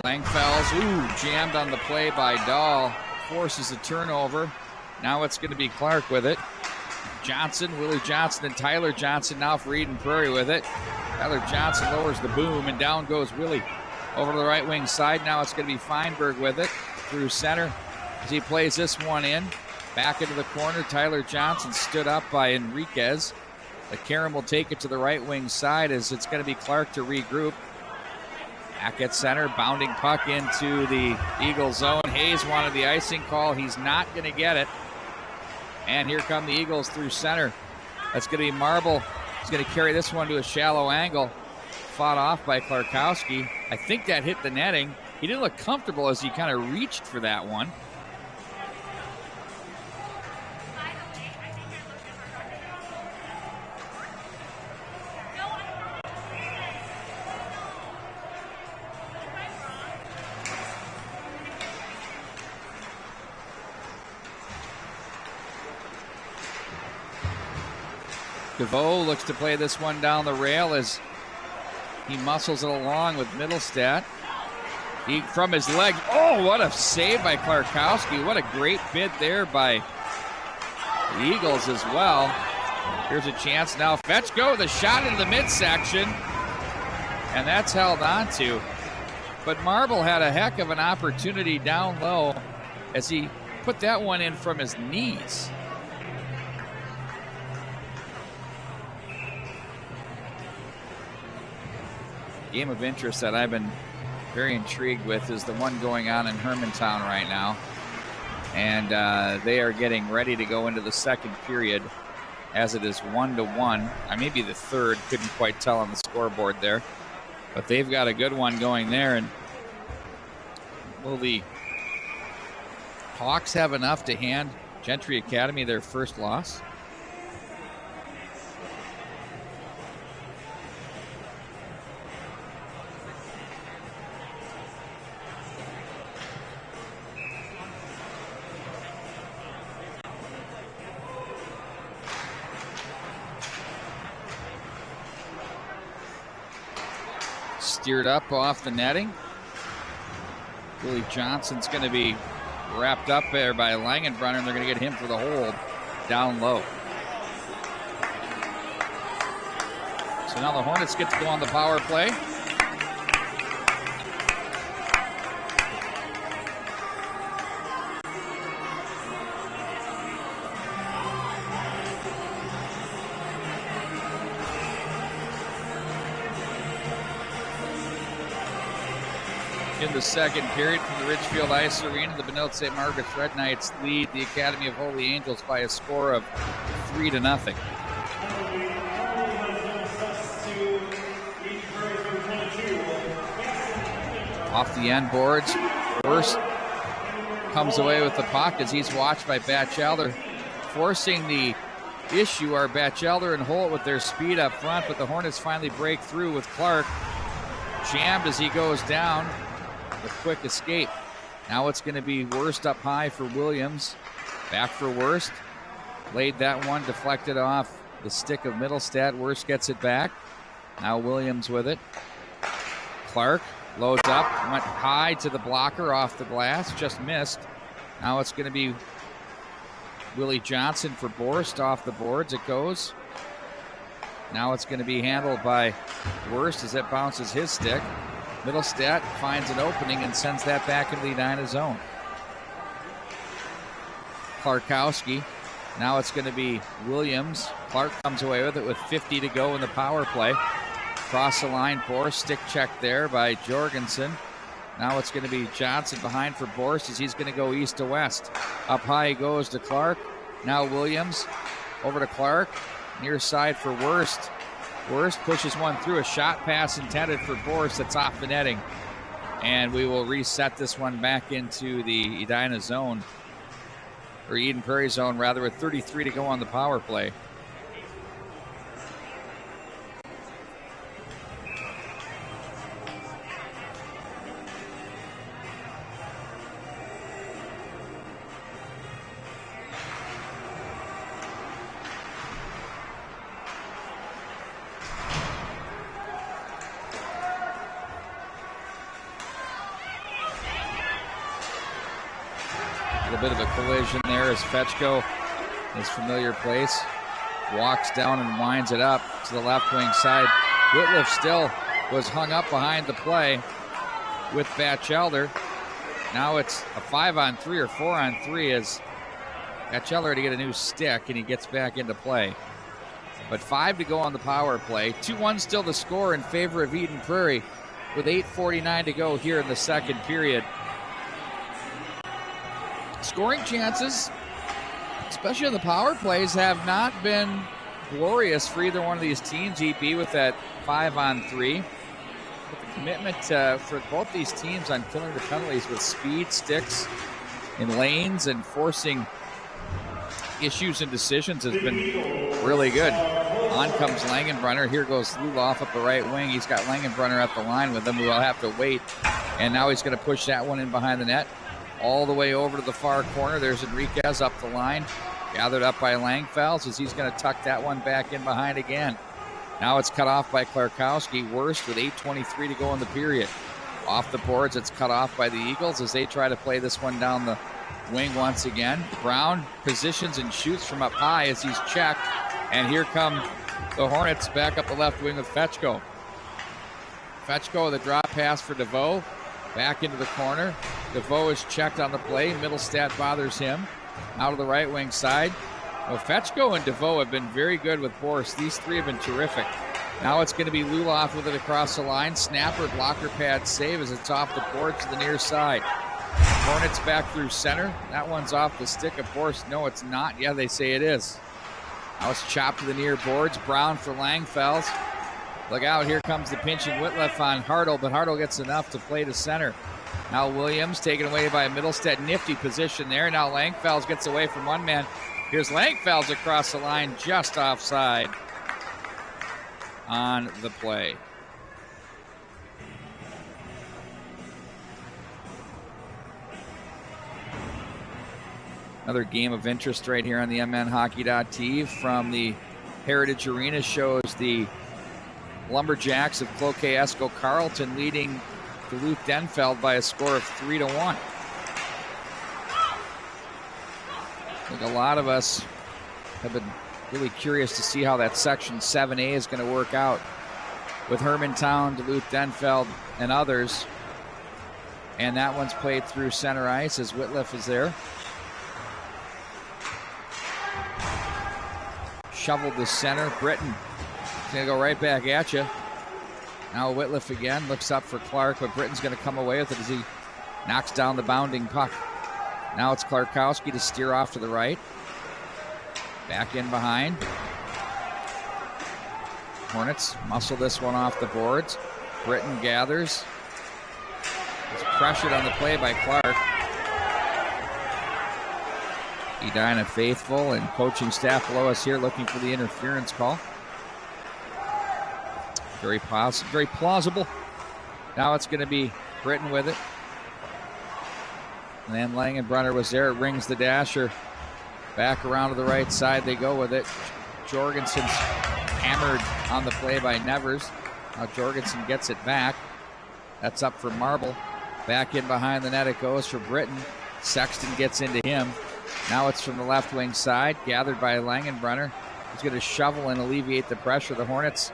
Langfells, jammed on the play by Dahl. Forces a turnover. Now it's going to be Clark with it. Johnson, Willie Johnson, and Tyler Johnson now for Eden Prairie with it. Tyler Johnson lowers the boom, and down goes Willie. Over to the right wing side. Now it's going to be Feinberg with it. Through center as he plays this one in. Back into the corner. Tyler Johnson stood up by Enriquez. The Karam will take it to the right wing side as it's going to be Clark to regroup. Back at center, bounding puck into the Eagles zone. Hayes wanted the icing call. He's not going to get it. And here come the Eagles through center. That's going to be Marble. He's going to carry this one to a shallow angle. Fought off by Klarkowski. I think that hit the netting. He didn't look comfortable as he kind of reached for that one. DeVoe looks to play this one down the rail as he muscles it along with Middlestadt. He, from his leg, oh, what a save by Klarkowski. What a great bid there by the Eagles as well. Here's a chance now. Fetchko with a shot into the midsection, and that's held on to. But Marble had a heck of an opportunity down low as he put that one in from his knees. Game of interest that I've been very intrigued with is the one going on in Hermantown right now. And they are getting ready to go into the second period as it is 1-1. Maybe the third, couldn't quite tell on the scoreboard there. But they've got a good one going there. And will the Hawks have enough to hand Gentry Academy their first loss? Steered up off the netting. Willie Johnson's going to be wrapped up there by Langenbrunner, and they're going to get him for the hold down low. So now the Hornets get to go on the power play. In the second period from the Ridgefield Ice Arena, the Benilde St. Margaret's Red Knights lead the Academy of Holy Angels by a score of 3-0. Off the end boards, Wurst comes away with the puck as he's watched by Batchelder. Forcing the issue are Batchelder and Holt with their speed up front, but the Hornets finally break through with Clark. Jammed as he goes down. A quick escape. Now it's going to be Wurst up high for Williams. Back for Wurst. Laid that one, deflected off the stick of Mittelstadt. Wurst gets it back. Now Williams with it. Clark loads up, went high to the blocker off the glass, just missed. Now it's going to be Willie Johnson for Borst off the boards. It goes. Now it's going to be handled by Wurst as it bounces his stick. Mittelstadt finds an opening and sends that back into the Edina zone. Clarkowski. Now it's going to be Williams. Clark comes away with it with 50 to go in the power play. Cross the line, Borst, stick check there by Jorgensen. Now it's going to be Johnson behind for Borst as he's going to go east to west. Up high he goes to Clark. Now Williams over to Clark. Near side for Wurst. Wurst pushes one through, a shot pass intended for Borst that's off the netting. And we will reset this one back into the Edina zone, or Eden Prairie zone rather, with 33 to go on the power play. A bit of a collision there as Fetchko, his familiar place, walks down and winds it up to the left wing side. Whitliff still was hung up behind the play with Batchelder. Now it's a 5-on-3 or 4-on-3 as Batchelder to get a new stick and he gets back into play. But 5 to go on the power play. 2-1 still the score in favor of Eden Prairie with 8:49 to go here in the second period. Scoring chances, especially on the power plays, have not been glorious for either one of these teams, EP, with that 5-on-3. But the commitment for both these teams on killing the penalties with speed, sticks, and lanes, and forcing issues and decisions has been really good. On comes Langenbrunner. Here goes Luloff up the right wing. He's got Langenbrunner at the line with him. We'll have to wait. And now he's going to push that one in behind the net. All the way over to the far corner. There's Enriquez up the line. Gathered up by Langfels as he's going to tuck that one back in behind again. Now it's cut off by Clarkowski. Wurst with 8:23 to go in the period. Off the boards, it's cut off by the Eagles as they try to play this one down the wing once again. Brown positions and shoots from up high as he's checked. And here come the Hornets back up the left wing with Fetchko. Fetchko with a drop pass for DeVoe. Back into the corner. DeVoe is checked on the play. Mittelstadt bothers him. Out of the right wing side. Well, Fetchko and DeVoe have been very good with Borst. These three have been terrific. Now it's going to be Luloff with it across the line. Snapper, blocker pad save as it's off the board to the near side. Hornets back through center. That one's off the stick of Borst. No, it's not. Yeah, they say it is. Now it's chopped to the near boards. Brown for Langfels. Look out, here comes the pinching Whitliff on Hartle, but Hartle gets enough to play to center. Now Williams taken away by Mittelstadt. Nifty position there. Now Langfels gets away from one man. Here's Langfels across the line, just offside on the play. Another game of interest right here on the MNHockey.tv from the Heritage Arena shows the Lumberjacks of Cloquet Esco Carleton leading Duluth Denfeld by a score of 3-1. I think a lot of us have been really curious to see how that Section 7A is going to work out. with Hermantown, Duluth, Denfeld, and others. And that one's played through center ice as Whitliff is there. Shoveled the center. Britton is going to go right back at you. Now Whitliff again looks up for Clark, but Britton's going to come away with it as he knocks down the bounding puck. Now it's Klarkowski to steer off to the right. Back in behind. Hornets muscle this one off the boards. Britton gathers. He's pressured on the play by Clark. Edina faithful and coaching staff below us here looking for the interference call. Very plausible. Now it's going to be Britton with it. And then Langenbrunner was there. It rings the dasher. Back around to the right side they go with it. Jorgensen's hammered on the play by Nevers. Now Jorgensen gets it back. That's up for Marble. Back in behind the net it goes for Britton. Sexton gets into him. Now it's from the left wing side, gathered by Langenbrunner. He's going to shovel and alleviate the pressure. The Hornets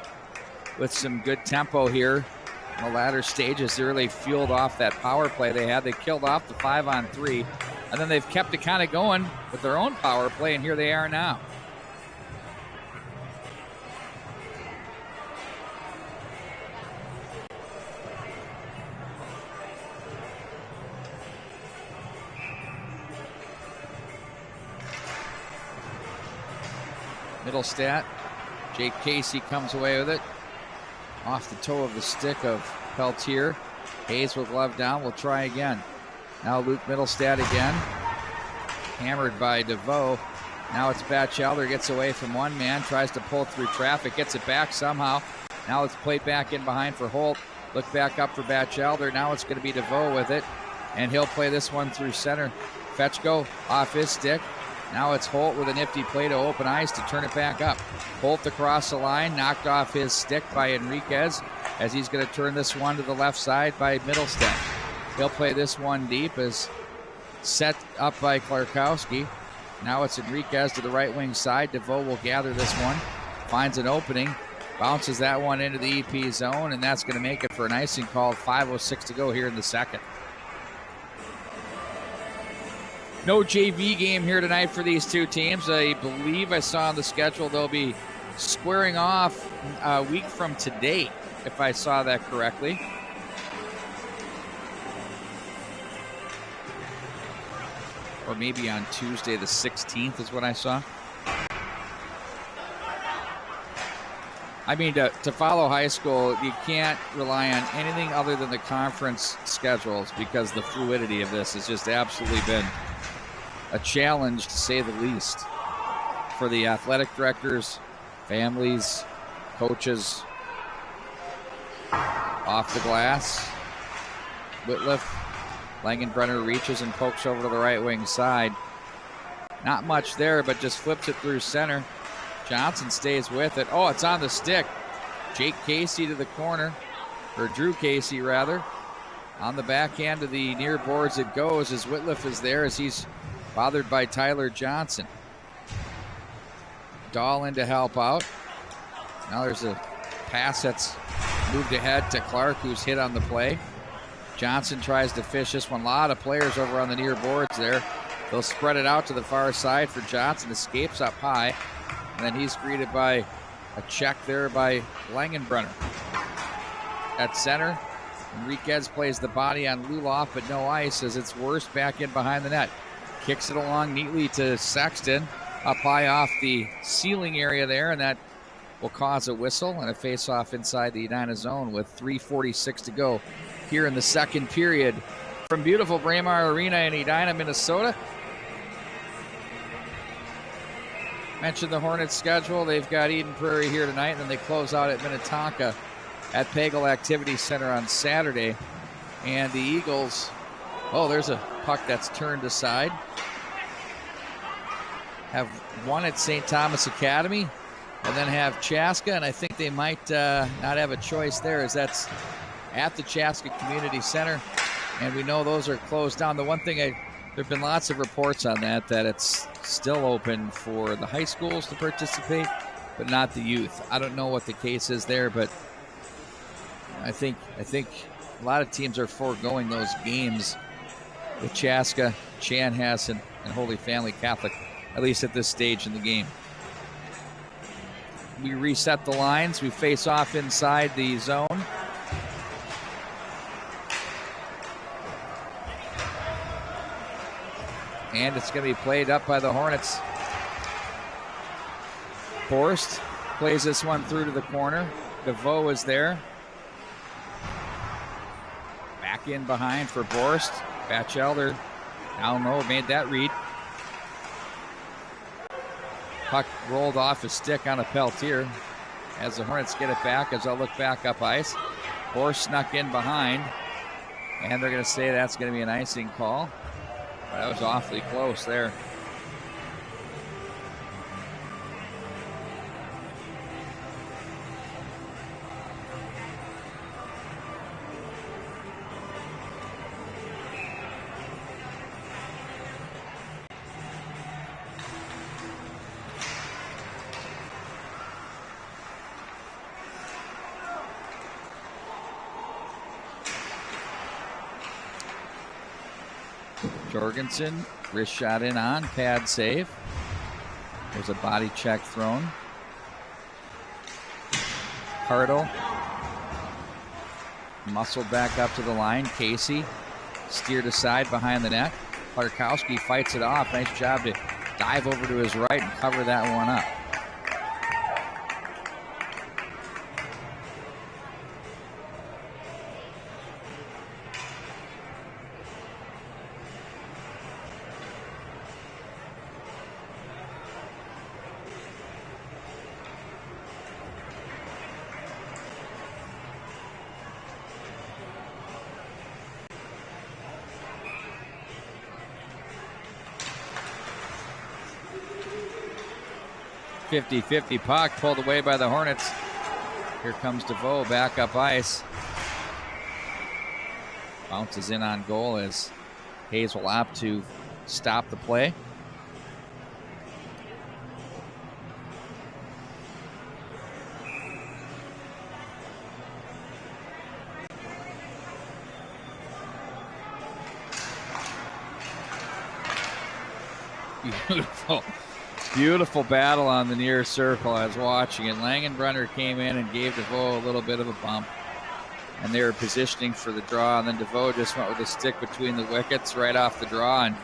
with some good tempo here in the latter stages. They really fueled off that power play they had. They killed off the 5-on-3, and then they've kept it kind of going with their own power play, and here they are now. Middlestat. Jake Casey comes away with it. Off the toe of the stick of Peltier. Hayes will glove down. We'll try again. Now Luke Middlestat again. Hammered by DeVoe. Now it's Batchelder. Gets away from one man. Tries to pull through traffic. Gets it back somehow. Now it's played back in behind for Holt. Look back up for Batchelder. Now it's going to be DeVoe with it. And he'll play this one through center. Fetchko off his stick. Now it's Holt with a nifty play to open ice to turn it back up. Holt across the line, knocked off his stick by Enriquez as he's going to turn this one to the left side by Middlestat. He'll play this one deep as set up by Klarkowski. Now it's Enriquez to the right wing side. DeVoe will gather this one, finds an opening, bounces that one into the EP zone, and that's going to make it for an icing call. 5:06 to go here in the second. No JV game here tonight for these two teams. I believe I saw on the schedule they'll be squaring off a week from today, if I saw that correctly. Or maybe on Tuesday the 16th is what I saw. I mean, to follow high school, you can't rely on anything other than the conference schedules because the fluidity of this has just absolutely been a challenge, to say the least, for the athletic directors, families, coaches. Off the glass. Whitliff. Langenbrunner reaches and pokes over to the right wing side. Not much there, but just flips it through center. Johnson stays with it. Oh, it's on the stick. Jake Casey to the corner, or Drew Casey rather. On the backhand of the near boards it goes as Whitliff is there as he's bothered by Tyler Johnson. Dahl in to help out. Now there's a pass that's moved ahead to Clark, who's hit on the play. Johnson tries to fish this one. A lot of players over on the near boards there. They'll spread it out to the far side for Johnson. Escapes up high. And then he's greeted by a check there by Langenbrunner. At center, Enriquez plays the body on Luloff, but no ice as it's Worst back in behind the net. Kicks it along neatly to Sexton, up high off the ceiling area there, and that will cause a whistle and a face-off inside the Edina zone with 3:46 to go here in the second period. From beautiful Braemar Arena in Edina, Minnesota. Mentioned the Hornets schedule. They've got Eden Prairie here tonight, and then they close out at Minnetonka at Pagel Activity Center on Saturday. And the Eagles, oh, there's a puck that's turned aside. Have one at St. Thomas Academy, and then have Chaska, and I think they might not have a choice there, as that's at the Chaska Community Center, and we know those are closed down. The one thing, there have been lots of reports on that it's still open for the high schools to participate, but not the youth. I don't know what the case is there, but I think a lot of teams are foregoing those games with Chaska, Chanhassen, and Holy Family Catholic, at least at this stage in the game. We reset the lines. We face off inside the zone. And it's going to be played up by the Hornets. Borst plays this one through to the corner. DeVoe is there. Back in behind for Borst. Batchelder down low, made that read. Puck rolled off his stick on a Peltier. As the Hornets get it back, as they'll look back up ice. Borst snuck in behind. And they're going to say that's going to be an icing call. That was awfully close there. Jorgensen, wrist shot in on, pad save. There's a body check thrown. Hartle muscled back up to the line. Casey steered aside behind the net. Klarkowski fights it off. Nice job to dive over to his right and cover that one up. .50-50 puck pulled away by the Hornets. Here comes DeVoe back up ice. Bounces in on goal as Hayes will opt to stop the play. Beautiful. Beautiful battle on the near circle. I was watching it. Langenbrunner came in and gave DeVoe a little bit of a bump. And they were positioning for the draw. And then DeVoe just went with a stick between the wickets right off the draw. And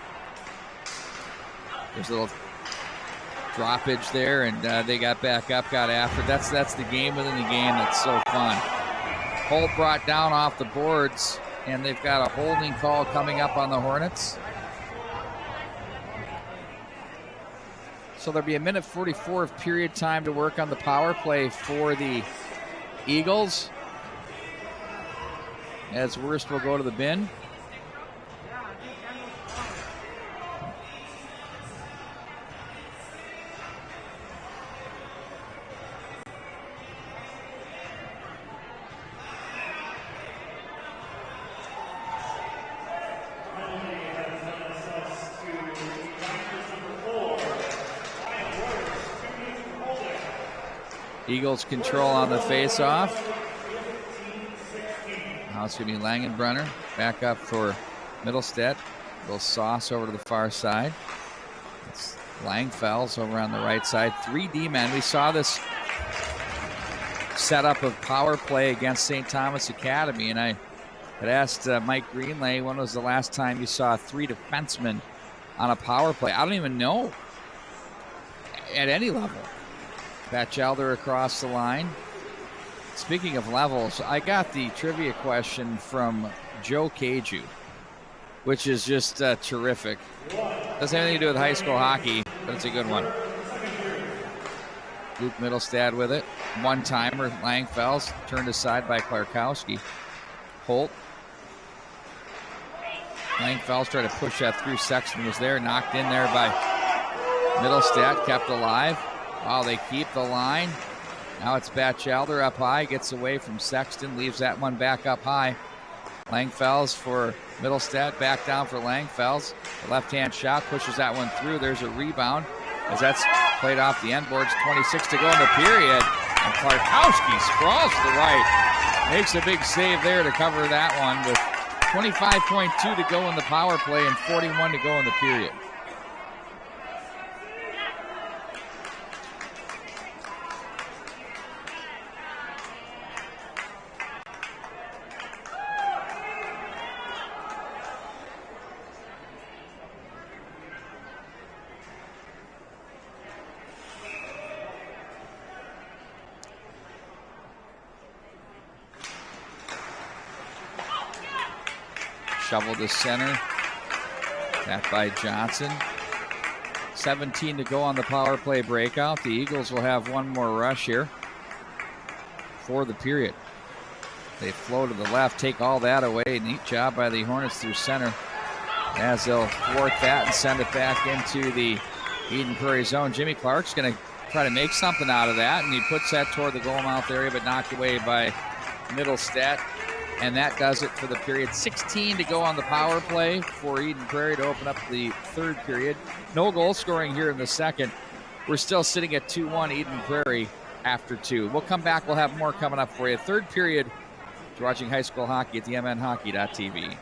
there's a little droppage there. And they got back up, got after it. That's the game within the game. That's so fun. Holt brought down off the boards. And they've got a holding call coming up on the Hornets. So there'll be a minute 44 of period time to work on the power play for the Eagles. As Worst will go to the bin. Eagles control on the face-off. Now it's going to be Langenbrunner back up for Middlestead. A little sauce over to the far side. It's Langfells over on the right side. 3 D-men. We saw this setup of power play against St. Thomas Academy, and I had asked Mike Greenlay, when was the last time you saw 3 defensemen on a power play? I don't even know at any level. Batchelder across the line. Speaking of levels, I got the trivia question from Joe Caju, which is just terrific. Doesn't have anything to do with high school hockey, but it's a good one. Luke Middlestad with it. One-timer, Langfells, turned aside by Klarkowski. Holt. Langfells tried to push that through. Sexton was there, knocked in there by Middlestad, kept alive. Oh, they keep the line. Now it's Batchelder up high, gets away from Sexton, leaves that one back up high. Langfells for Middlestead, back down for Langfells. The left-hand shot pushes that one through. There's a rebound as that's played off the end boards. 26 to go in the period. And Klarkowski sprawls to the right. Makes a big save there to cover that one with 25.2 to go in the power play and 41 to go in the period. Shovel to center. That by Johnson. 17 to go on the power play breakout. The Eagles will have one more rush here for the period. They flow to the left, take all that away. Neat job by the Hornets through center as they'll thwart that and send it back into the Eden Prairie zone. Jimmy Clark's going to try to make something out of that, and he puts that toward the goal mouth area, but knocked away by Middlestead. And that does it for the period. 16 to go on the power play for Eden Prairie to open up the third period. No goal scoring here in the second. We're still sitting at 2-1 Eden Prairie after 2. We'll come back. We'll have more coming up for you. Third period. You're watching high school hockey at the mnhockey.tv.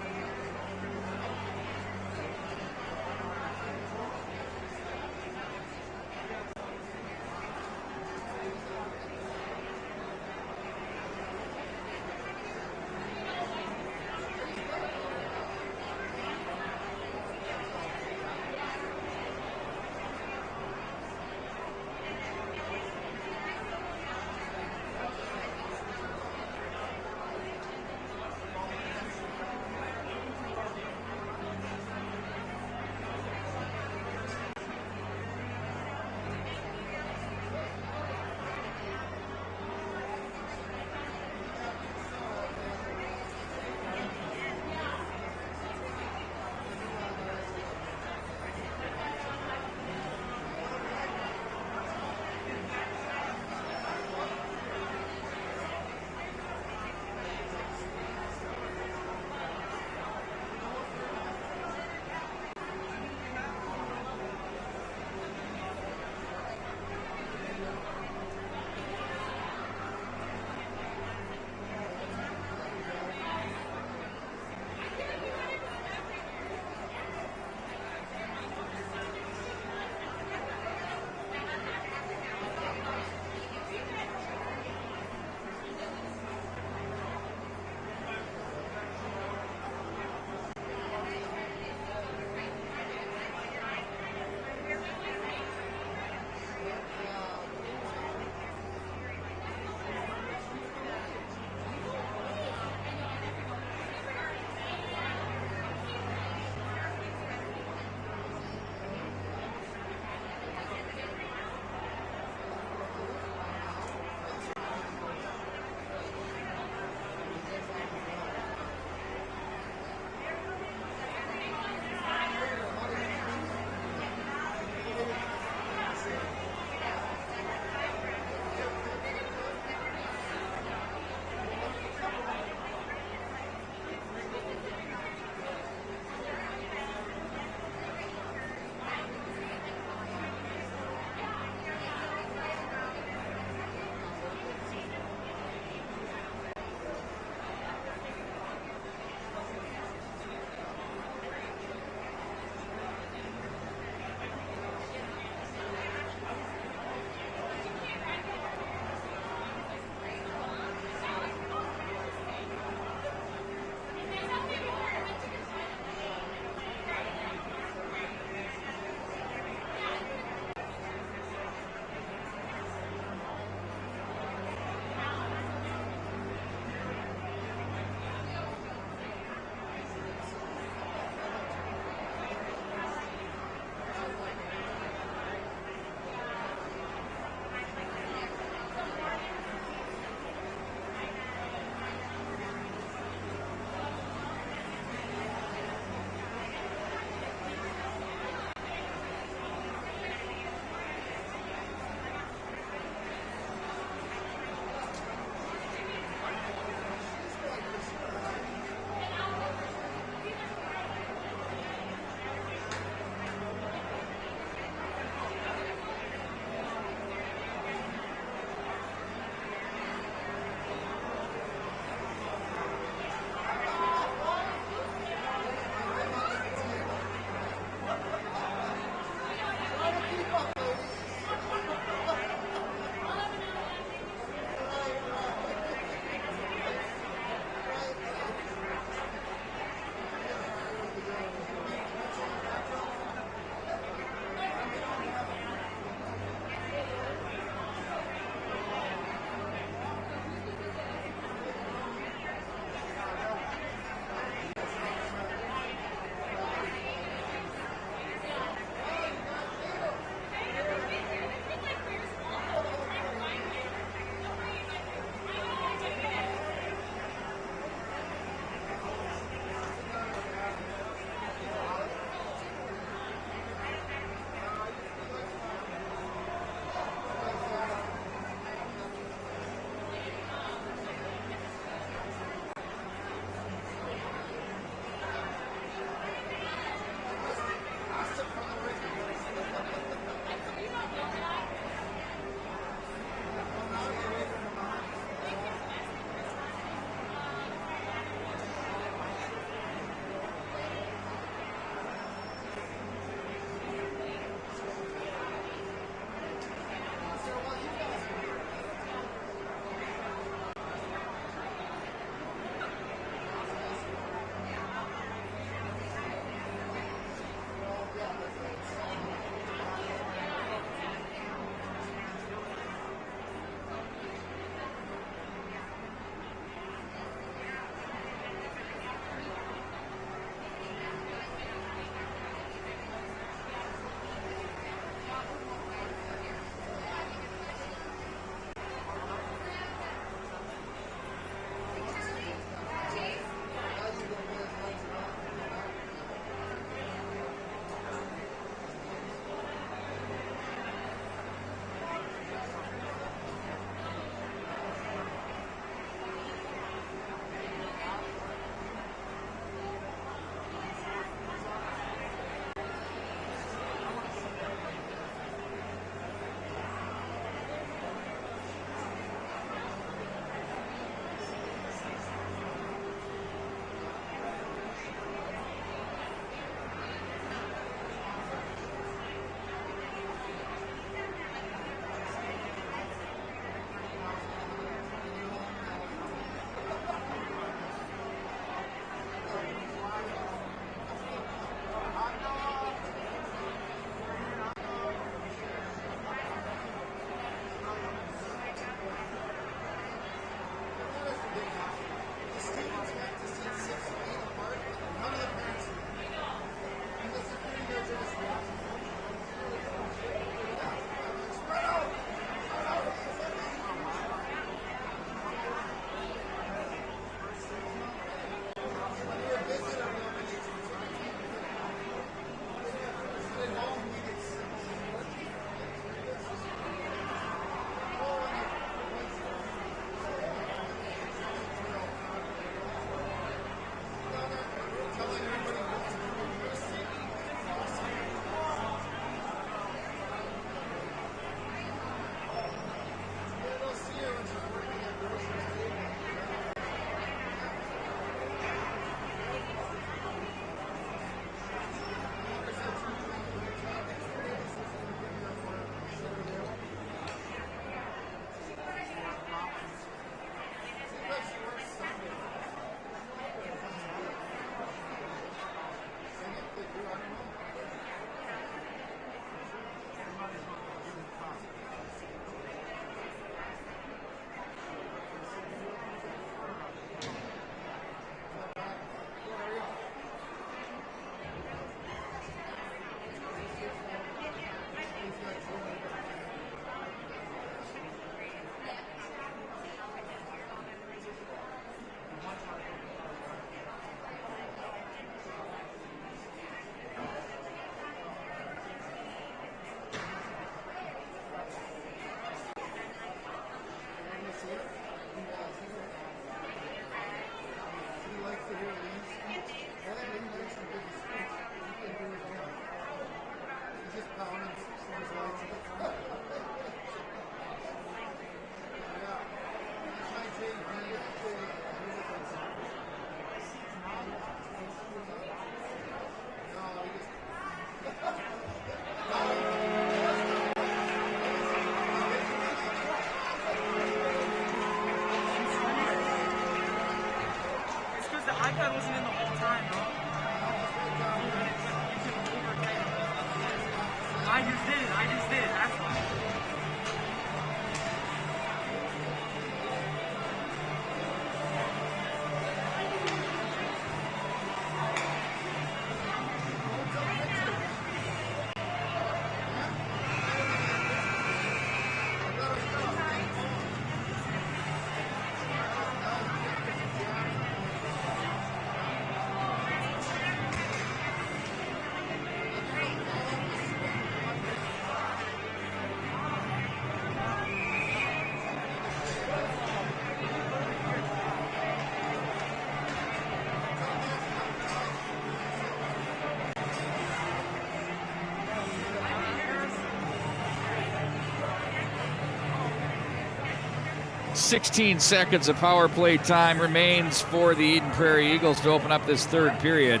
16 seconds of power play time remains for the Eden Prairie Eagles to open up this third period.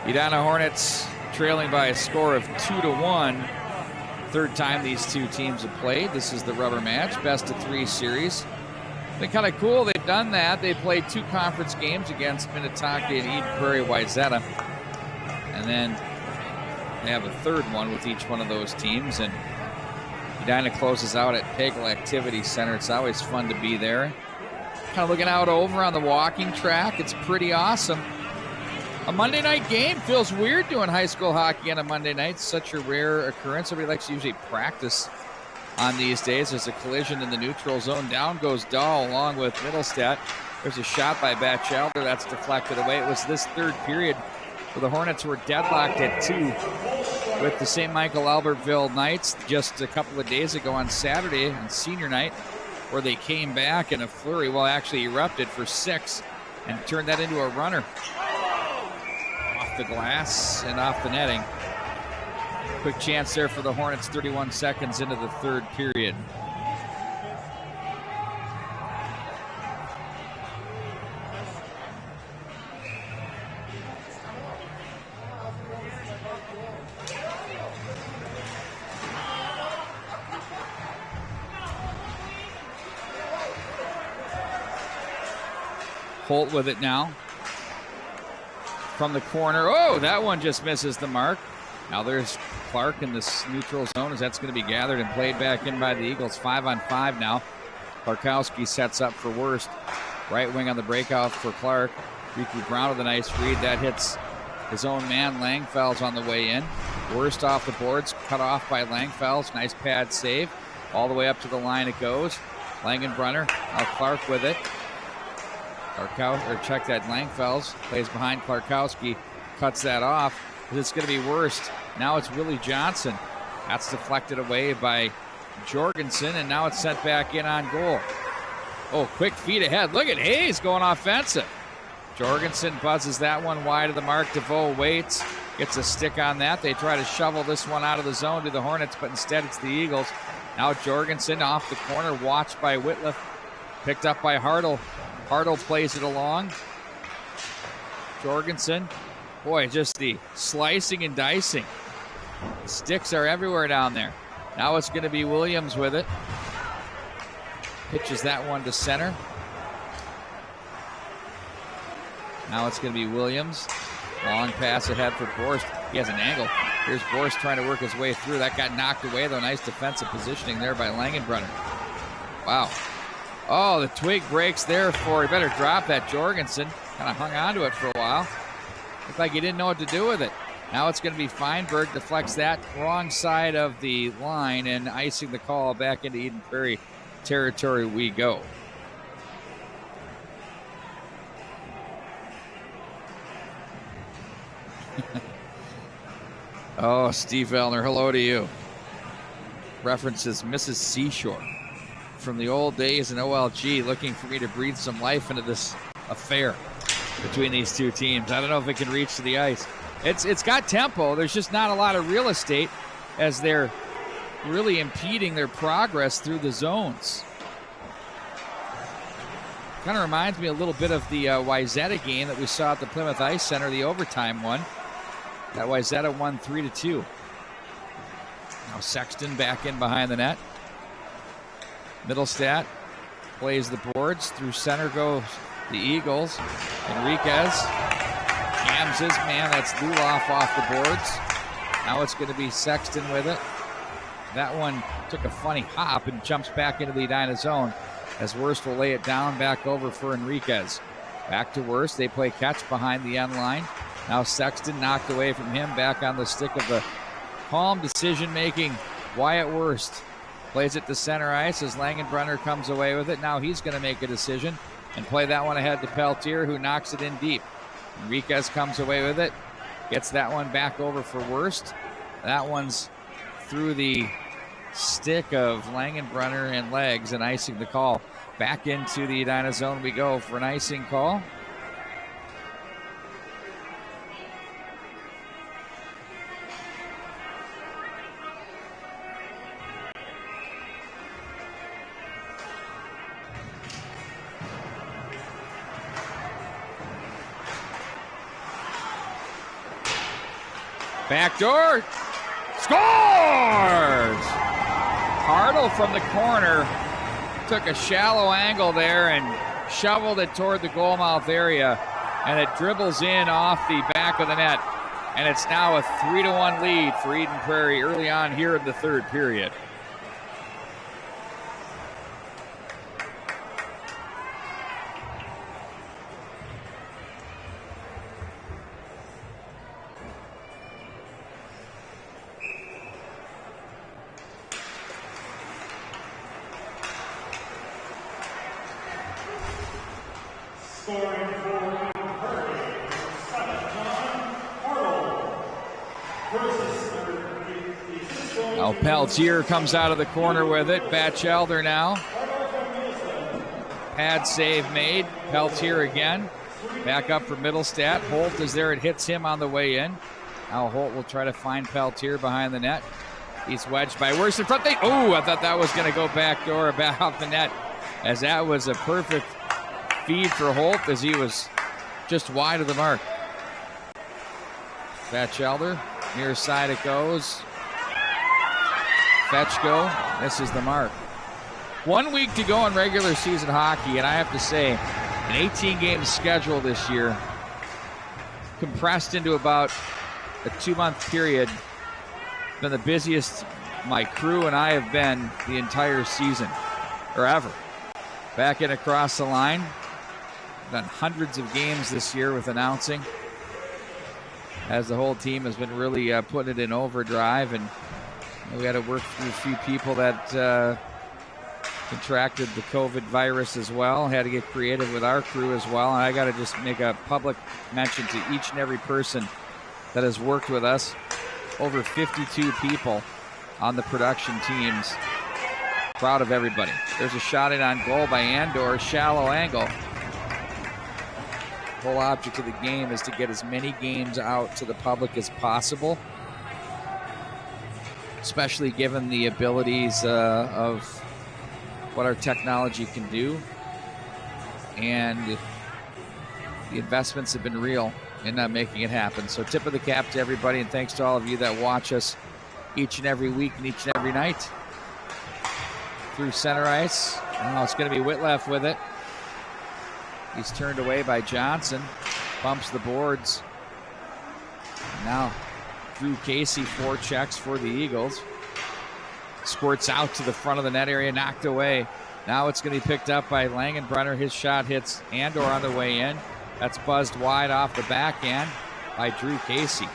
Edina Hornets trailing by a score of 2-1. Third time these two teams have played. This is the rubber match, best of 3 series. Been kind of cool they've done that. They played 2 conference games against Minnetonka and Eden Prairie Wayzata. And then they have a third one with each one of those teams. And Edina closes out at Pagel Activity Center. It's always fun to be there. Kind of looking out over on the walking track. It's pretty awesome. A Monday night game. Feels weird doing high school hockey on a Monday night. It's such a rare occurrence. Everybody likes to usually practice on these days. There's a collision in the neutral zone. Down goes Dahl along with Middlestadt. There's a shot by Batchelder. That's deflected away. It was this third period where the Hornets were deadlocked at 2 with the St. Michael Albertville Knights just a couple of days ago on Saturday on senior night, where they came back in a flurry, well, actually erupted for 6 and turned that into a runner. Off the glass and off the netting. Quick chance there for the Hornets, 31 seconds into the third period. Holt with it now. From the corner. Oh, that one just misses the mark. Now there's Clark in this neutral zone as that's going to be gathered and played back in by the Eagles. 5-on-5 now. Clarkowski sets up for Worst. Right wing on the breakout for Clark. Ricky Brown with a nice read. That hits his own man. Langfell's on the way in. Worst off the boards. Cut off by Langfell's. Nice pad save. All the way up to the line it goes. Langenbrunner. Now Clark with it. Check that. Langfels plays behind Clarkowski, cuts that off. It's going to be Worst. Now it's Willie Johnson. That's deflected away by Jorgensen, and now it's sent back in on goal. Oh, quick feet ahead. Look at Hayes going offensive. Jorgensen buzzes that one wide of the mark. DeVoe waits, gets a stick on that. They try to shovel this one out of the zone to the Hornets, but instead it's the Eagles. Now Jorgensen off the corner, watched by Whitliff, picked up by Hartle. Hartle plays it along. Jorgensen. Boy, just the slicing and dicing. Sticks are everywhere down there. Now it's going to be Williams with it. Pitches that one to center. Now it's going to be Williams. Long pass ahead for Borst. He has an angle. Here's Borst trying to work his way through. That got knocked away, though. Nice defensive positioning there by Langenbrunner. Wow. Oh, the twig breaks there for, he better drop that Jorgensen. Kind of hung on to it for a while. Looked like he didn't know what to do with it. Now it's going to be Feinberg, deflects that wrong side of the line and icing the call. Back into Eden Prairie territory we go. Oh, Steve Vellner, hello to you. References Mrs. Seashore from the old days in OLG, looking for me to breathe some life into this affair between these two teams. I don't know if it can reach to the ice. It's got tempo. There's just not a lot of real estate as they're really impeding their progress through the zones. Kind of reminds me a little bit of the Wayzata game that we saw at the Plymouth Ice Center, the overtime one. That Wayzata won 3-2. Now Sexton back in behind the net. Middlestadt plays the boards. Through center goes the Eagles. Enriquez jams his man. That's Luloff off the boards. Now it's going to be Sexton with it. That one took a funny hop and jumps back into the Edina zone as Worst will lay it down back over for Enriquez. Back to Worst. They play catch behind the end line. Now Sexton knocked away from him, back on the stick of the calm decision-making Wyatt Worst. Plays it to center ice as Langenbrunner comes away with it. Now he's going to make a decision and play that one ahead to Peltier, who knocks it in deep. Enriquez comes away with it. Gets that one back over for Worst. That one's through the stick of Langenbrunner and legs and icing the call. Back into the Edina zone we go for an icing call. Backdoor. Scores! Hartle from the corner took a shallow angle there and shoveled it toward the goal mouth area, and it dribbles in off the back of the net. And it's now a 3-1 lead for Eden Prairie early on here in the third period. Scoring for Prairie, Now Peltier comes out of the corner with it. Batchelder now. Pad save made. Peltier again. Back up for Middlestat. Holt is there. It hits him on the way in. Now Holt will try to find Peltier behind the net. He's wedged by Worst in front. Oh, I thought that was going to go backdoor back off the net, as that was a perfect feed for Holt as he was just wide of the mark. Batchelder, near side it goes. Fetchko misses the mark. 1 week to go in regular season hockey, and I have to say, an 18-game schedule this year, compressed into about a 2-month period, been the busiest my crew and I have been the entire season, or ever. Back in across the line. Done hundreds of games this year with announcing, as the whole team has been really putting it in overdrive, and we had to work through a few people that contracted the COVID virus as well. Had to get creative with our crew as well, and I got to just make a public mention to each and every person that has worked with us. Over 52 people on the production teams. Proud of everybody. There's a shot in on goal by Andor, shallow angle. The whole object of the game is to get as many games out to the public as possible, especially given the abilities of what our technology can do, and the investments have been real in making it happen. So tip of the cap to everybody, and thanks to all of you that watch us each and every week and each and every night. Through center ice. Now it's going to be Whitleff with it. He's turned away by Johnson. Bumps the boards. Now Drew Casey, 4 checks for the Eagles. Squirts out to the front of the net area, knocked away. Now it's going to be picked up by Langenbrunner. His shot hits Andor on the way in. That's buzzed wide off the backhand by Drew Casey.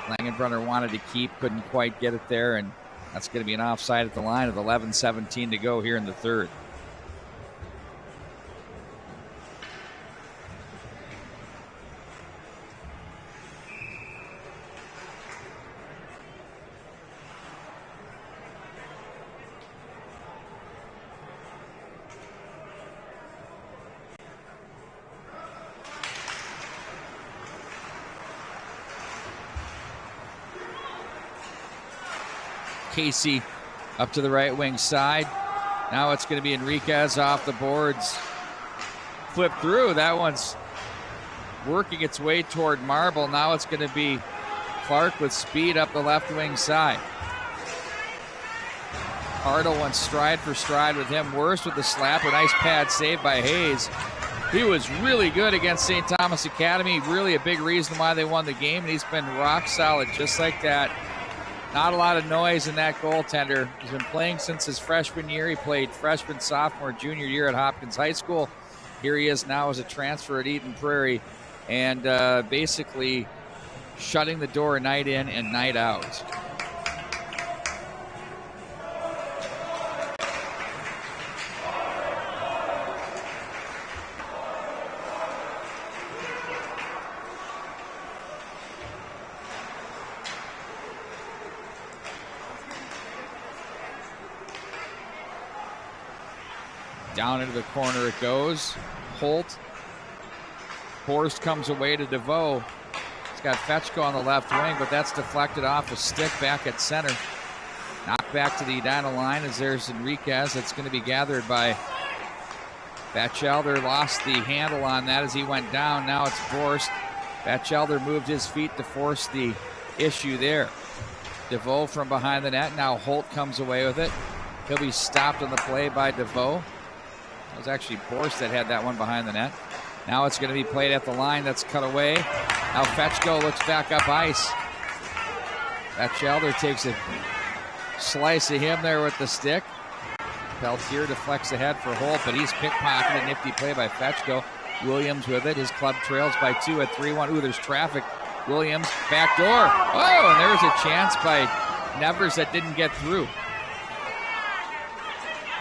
Langenbrunner wanted to keep, couldn't quite get it there, and that's going to be an offside at the line with 11:17 to go here in the third. Casey up to the right wing side. Now it's going to be Enriquez off the boards. Flip through. That one's working its way toward Marble. Now it's going to be Clark with speed up the left wing side. Hartle went stride for stride with him. Worst with the slap. A nice pad save by Hayes. He was really good against St. Thomas Academy. Really a big reason why they won the game, and he's been rock solid just like that. Not a lot of noise in that goaltender. He's been playing since his freshman year. He played freshman, sophomore, junior year at Hopkins High School. Here he is now as a transfer at Eden Prairie, and basically shutting the door night in and night out. Down into the corner it goes. Holt. Horst comes away to DeVoe. He's got Fetchko on the left wing, but that's deflected off a stick back at center. Knocked back to the Edina line as there's Enriquez. That's going to be gathered by Batchelder. Lost the handle on that as he went down. Now it's Borst. Batchelder moved his feet to force the issue there. DeVoe from behind the net. Now Holt comes away with it. He'll be stopped on the play by DeVoe. It was actually Borst that had that one behind the net. Now it's going to be played at the line. That's cut away. Now Fetchko looks back up ice. Batchelder takes a slice of him there with the stick. Peltier deflects ahead for Holt, but he's pickpocketed. Nifty play by Fetchko. Williams with it. His club trails by 2 at 3-1. Ooh, there's traffic. Williams, back door. Oh, and there's a chance by Nevers that didn't get through.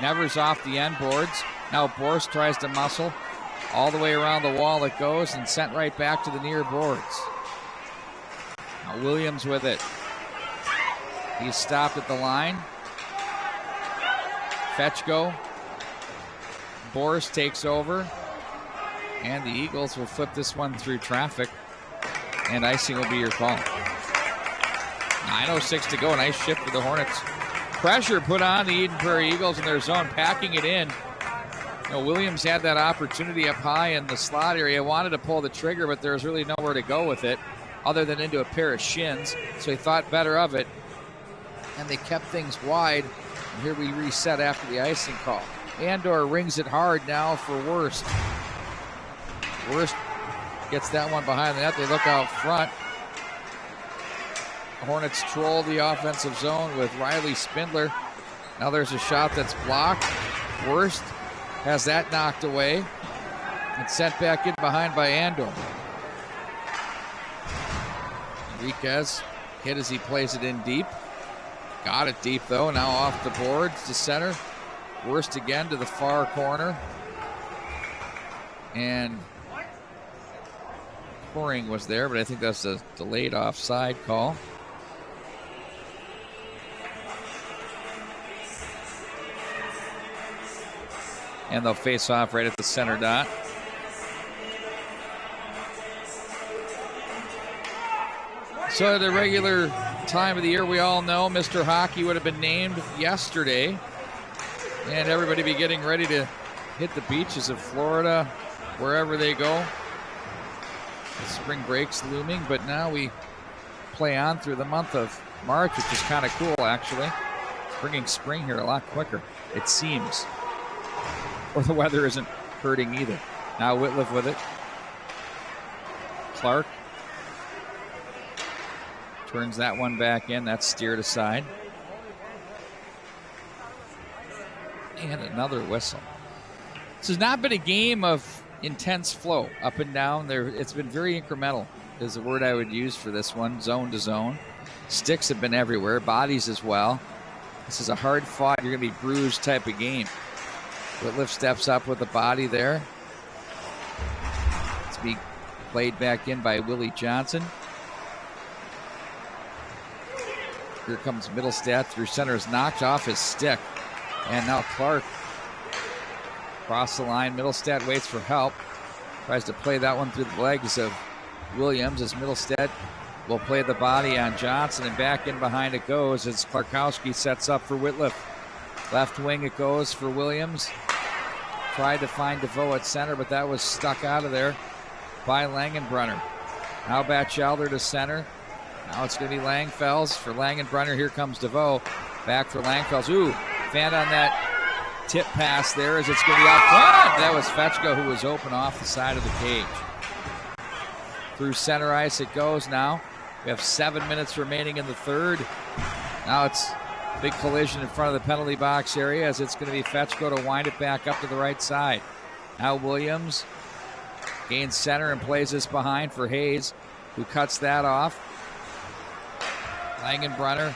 Nevers off the end boards. Now Borst tries to muscle. All the way around the wall it goes and sent right back to the near boards. Now Williams with it. He's stopped at the line. Fetchko. Borst takes over. And the Eagles will flip this one through traffic. And icing will be your call. 9:06 to go. Nice shift for the Hornets. Pressure put on the Eden Prairie Eagles in their zone, packing it in. You know, Williams had that opportunity up high in the slot area. Wanted to pull the trigger, but there was really nowhere to go with it other than into a pair of shins. So he thought better of it. And they kept things wide. And here we reset after the icing call. Andor rings it hard now for Worst. Worst gets that one behind the net. They look out front. Hornets troll the offensive zone with Riley Spindler. Now there's a shot that's blocked. Worst has that knocked away. It's sent back in behind by Andor. Enriquez hit as he plays it in deep. Got it deep though. Now off the boards to center. Worst again to the far corner. And Coring was there, but I think that's a delayed offside call. And they'll face off right at the center dot. So at the regular time of the year, we all know Mr. Hockey would have been named yesterday. And everybody be getting ready to hit the beaches of Florida, wherever they go. The spring break's looming, but now we play on through the month of March, which is kind of cool, actually. It's bringing spring here a lot quicker, it seems. Or the weather isn't hurting either. Now Whitliff with it. Clark turns that one back in. That's steered aside. And another whistle. This has not been a game of intense flow up and down. It's been very incremental is the word I would use for this one, zone to zone. Sticks have been everywhere, bodies as well. This is a hard fought, you're going to be bruised type of game. Whitliff steps up with the body there. It's being played back in by Willie Johnson. Here comes Middlestat through center, is knocked off his stick. And now Clark across the line. Middlestat waits for help. Tries to play that one through the legs of Williams as Middlestat will play the body on Johnson, and back in behind it goes as Klarkowski sets up for Whitliff. Left wing it goes for Williams. Tried to find DeVoe at center, but that was stuck out of there by Langenbrunner. Now Batchelder to center. Now it's going to be Langfels for Langenbrunner. Here comes DeVoe. Back for Langfels. Ooh, fan on that tip pass there as it's going to be out front. That was Fetchko who was open off the side of the cage. Through center ice it goes now. We have 7 minutes remaining in the third. Now it's a big collision in front of the penalty box area as it's going to be Fetchko to wind it back up to the right side. Now Williams gains center and plays this behind for Hayes, who cuts that off. Langenbrunner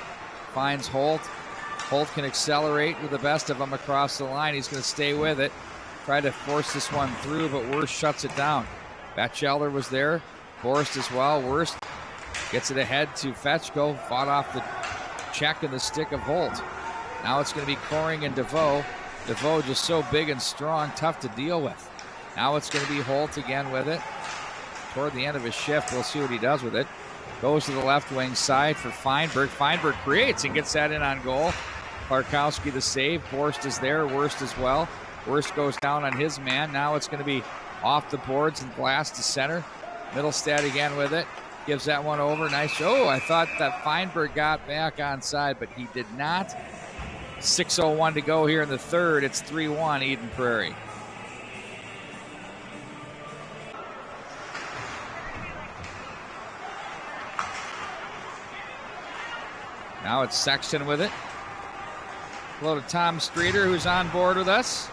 finds Holt. Holt can accelerate with the best of them across the line. He's going to stay with it. Try to force this one through, but Worst shuts it down. Batchelder was there. Borst as well. Worst gets it ahead to Fetchko. Fought off the check and the stick of Holt. Now it's going to be Coring and DeVoe. DeVoe just so big and strong, tough to deal with. Now it's going to be Holt again with it. Toward the end of his shift, we'll see what he does with it. Goes to the left wing side for Feinberg. Feinberg creates and gets that in on goal. Klarkowski the save. Borst is there. Worst as well. Worst goes down on his man. Now it's going to be off the boards and blast to center. Middlestead again with it. Gives that one over. Nice. Oh, I thought that Feinberg got back onside, but he did not. 6:01 to go here in the third. It's 3-1 Eden Prairie. Now it's Sexton with it. Hello to Tom Streeter, who's on board with us.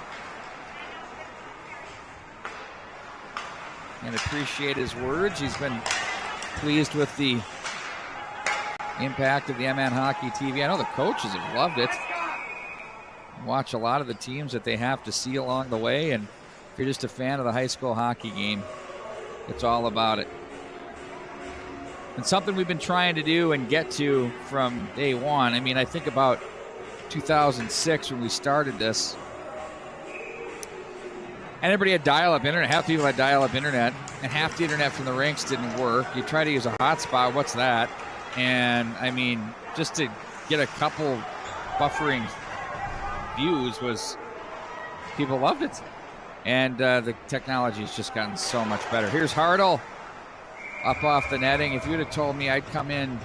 And appreciate his words. He's been pleased with the impact of the MN Hockey TV. I know the coaches have loved it. Watch a lot of the teams that they have to see along the way. And if you're just a fan of the high school hockey game, it's all about it. And something we've been trying to do and get to from day one. I mean, I think about 2006 when we started this. And everybody had dial-up internet. Half the people had dial-up internet, and half the internet from the rinks didn't work. You try to use a hotspot, what's that? And, I mean, just to get a couple buffering views was, people loved it. And the technology's just gotten so much better. Here's Hartle up off the netting. If you'd have told me I'd come in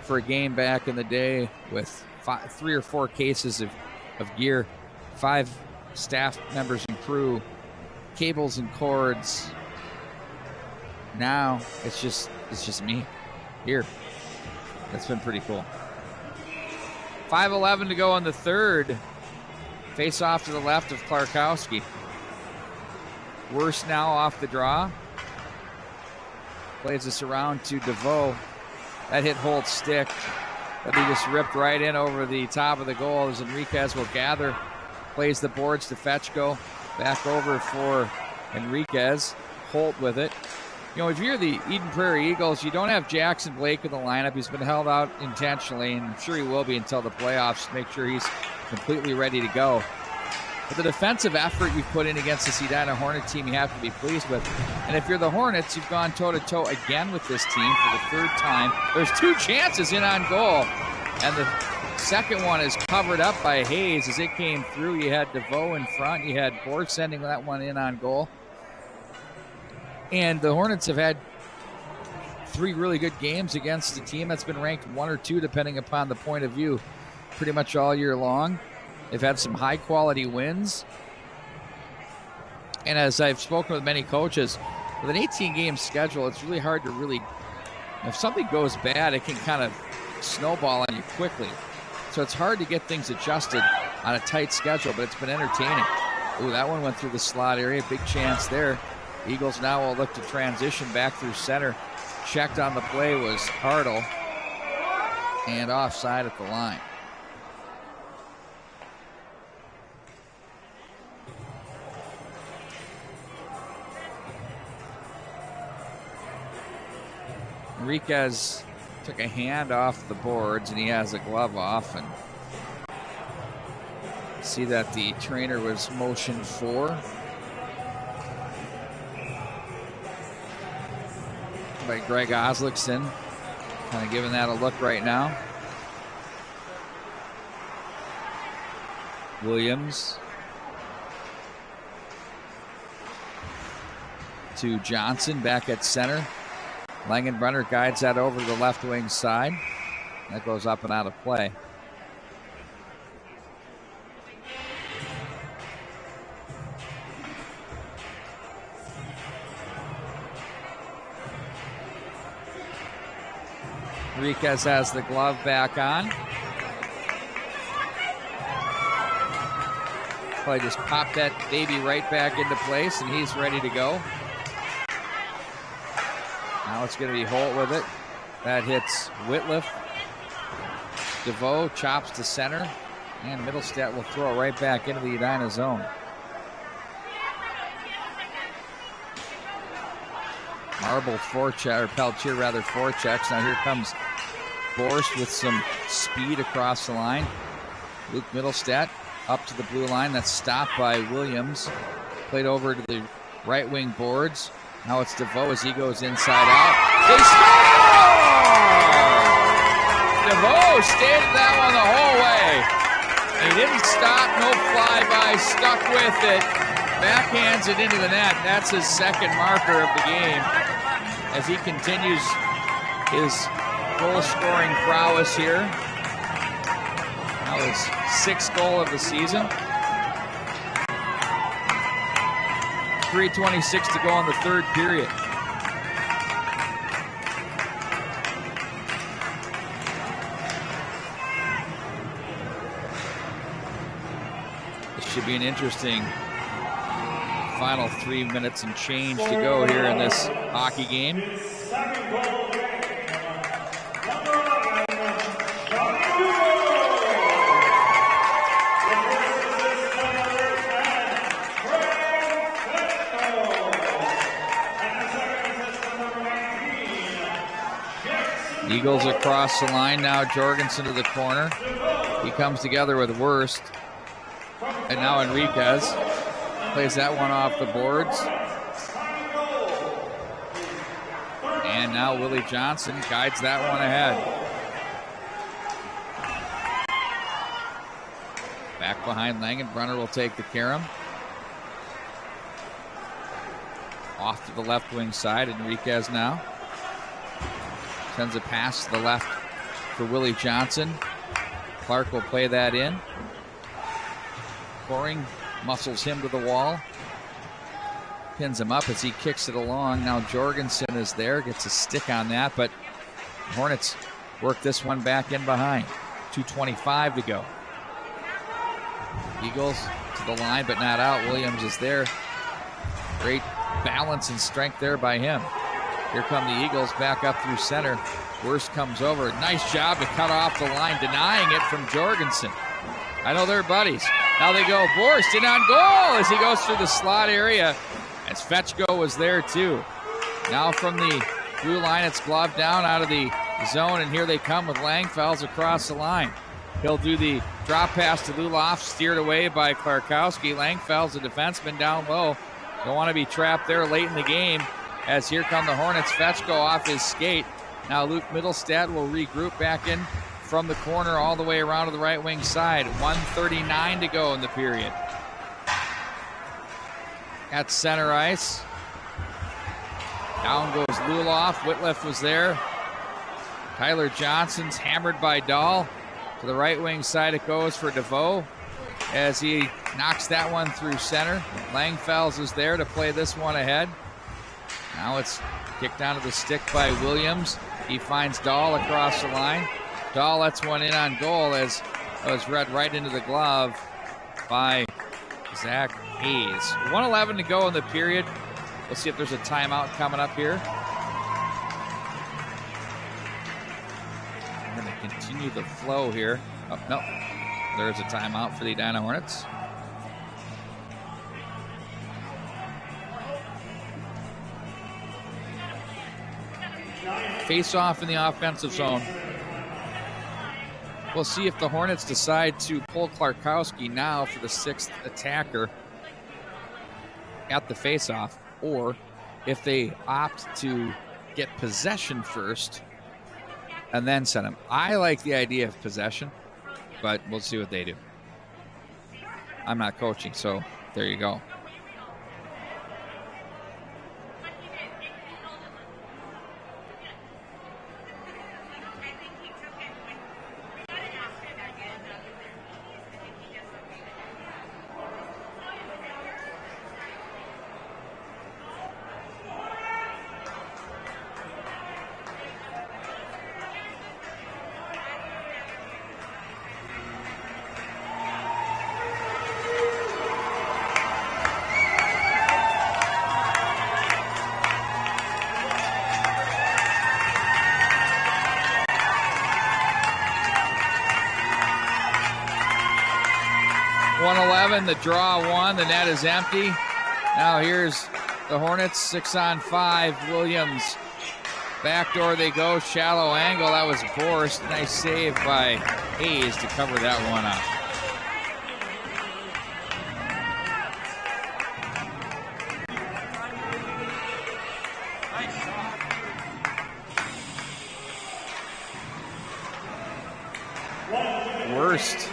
for a game back in the day with 3 or 4 cases of gear, 5 staff members and crew, cables and cords. Now it's just me here. That's been pretty cool. 5:11 to go in the third. Face off to the left of Klarkowski. Worse now off the draw. Plays this around to DeVoe. That hit Holt's stick, but he just ripped right in over the top of the goal as Enriquez will gather. Plays the boards to Fetchko. Back over for Enriquez. Holt with it. You know, if you're the Eden Prairie Eagles, you don't have Jackson Blake in the lineup. He's been held out intentionally, and I'm sure he will be until the playoffs to make sure he's completely ready to go. But the defensive effort you've put in against this Edina Hornet team, you have to be pleased with. And if you're the Hornets, you've gone toe-to-toe again with this team for the third time. There's 2 chances in on goal, and the second one is covered up by Hayes as it came through. You had DeVoe in front. You had Borg sending that one in on goal. And the Hornets have had 3 really good games against a team that's been ranked 1 or 2, depending upon the point of view, pretty much all year long. They've had some high-quality wins. And as I've spoken with many coaches, with an 18-game schedule, it's really hard to really, if something goes bad, it can kind of snowball on you quickly. So it's hard to get things adjusted on a tight schedule, but it's been entertaining. Ooh, that one went through the slot area. Big chance there. Eagles now will look to transition back through center. Checked on the play was Hartle. And offside at the line. Enriquez took a hand off the boards, and he has a glove off. And see that the trainer was motioned for. By Greg Oslickson, kind of giving that a look right now. Williams to Johnson back at center. Langenbrunner guides that over to the left wing side. That goes up and out of play. Enriquez has the glove back on. Probably just pop that baby right back into place, and he's ready to go. Now it's going to be Holt with it. That hits Whitliff. DeVoe chops to center, and Middlestead will throw it right back into the Edina zone. Marble forecheck, or Peltier rather, forechecks. Now here comes Borst with some speed across the line. Luke Middlestead up to the blue line. That's stopped by Williams. Played over to the right wing boards. Now it's DeVoe as he goes inside out. They score! DeVoe stayed at that one the whole way. He didn't stop, no flyby, stuck with it. Backhands it into the net. That's his second marker of the game. as he continues his goal-scoring prowess here. Now his 6th goal of the season. 3:26 to go in the 3rd period. This should be an interesting final 3 minutes and change to go here in this hockey game. Eagles across the line now. Jorgensen to the corner. He comes together with Wurst. And now Enriquez plays that one off the boards. And now Willie Johnson guides that one ahead. Back behind Langenbrunner will take the carom. Off to the left wing side. Enriquez now sends a pass to the left for Willie Johnson. Clark will play that in. Coring muscles him to the wall. Pins him up as he kicks it along. Now Jorgensen is there, gets a stick on that, but Hornets work this one back in behind. 2:25 to go. Eagles to the line, but not out. Williams is there. Great balance and strength there by him. Here come the Eagles back up through center. Wurst comes over. Nice job to cut off the line, denying it from Jorgensen. I know they're buddies. Now they go. Wurst in on goal as he goes through the slot area. As Fetchko was there too. Now from the blue line, it's gloved down out of the zone, and here they come with Langfels across the line. He'll do the drop pass to Luloff, steered away by Klarkowski. Langfels, the defenseman, down low. Don't want to be trapped there late in the game, as here come the Hornets. Fetchko off his skate. Now Luke Middlestad will regroup back in from the corner all the way around to the right wing side. 1:39 to go in the period. At center ice. Down goes Luloff. Whitliff was there. Tyler Johnson's hammered by Dahl. To the right wing side it goes for DeVoe as he knocks that one through center. Langfels is there to play this one ahead. Now it's kicked onto the stick by Williams. He finds Dahl across the line. Dahl lets one in on goal as it was read right into the glove by Zach Hayes. 1:11 to go in the period. We'll see if there's a timeout coming up here. We're going to continue the flow here. Oh, no. There's a timeout for the Edina Hornets. Face off in the offensive zone. We'll see if the Hornets decide to pull Klarkowski now for the 6th attacker at the face-off, or if they opt to get possession first and then send him. I like the idea of possession, but we'll see what they do. I'm not coaching, so there you go. The draw one, the net is empty. Now here's the Hornets, 6-on-5. Williams, backdoor they go, shallow angle. That was Borst. Nice save by Hayes to cover that one up. Wurst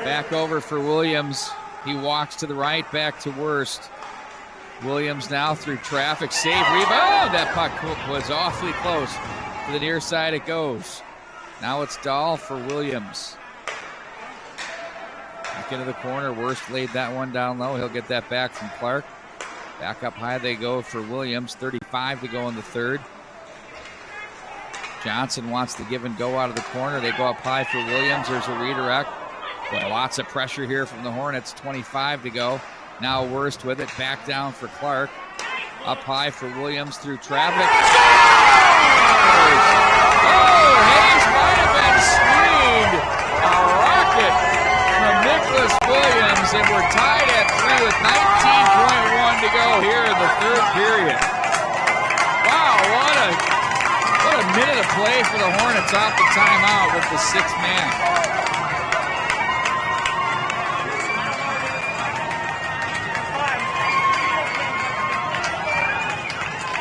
back over for Williams. He walks to the right, back to Wurst. Williams now through traffic, save, rebound. That puck was awfully close. To the near side it goes. Now it's Dahl for Williams. Back into the corner. Worst laid that one down low. He'll get that back from Clark. Back up high they go for Williams. 35 to go in the third. Johnson wants to give and go out of the corner. They go up high for Williams. There's a redirect. Boy, lots of pressure here from the Hornets. 25 to go. Now Worst with it. Back down for Clark. Up high for Williams through traffic. Oh, Hayes might have been screened. A rocket from Nicholas Williams, and we're tied at 3 with 19.1 to go here in the third period. Wow, what a minute of play for the Hornets off the timeout with the sixth man.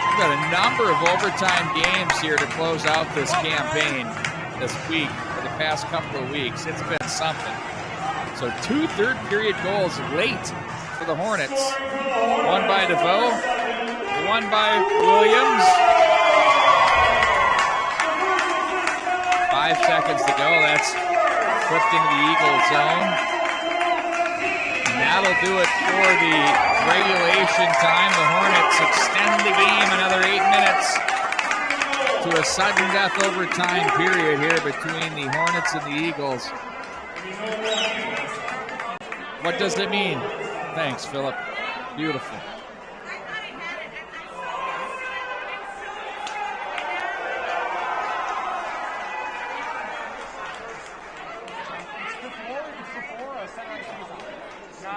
We've got a number of overtime games here to close out this campaign this week, for the past couple of weeks. It's been something. So 2 third period goals late for the Hornets. One by DeVoe, one by Williams. 5 seconds to go. That's flipped into the Eagle zone. And that'll do it for the regulation time. The Hornets extend the game another 8 minutes to a sudden death overtime period here between the Hornets and the Eagles. What does it mean? Thanks, Philip. Beautiful.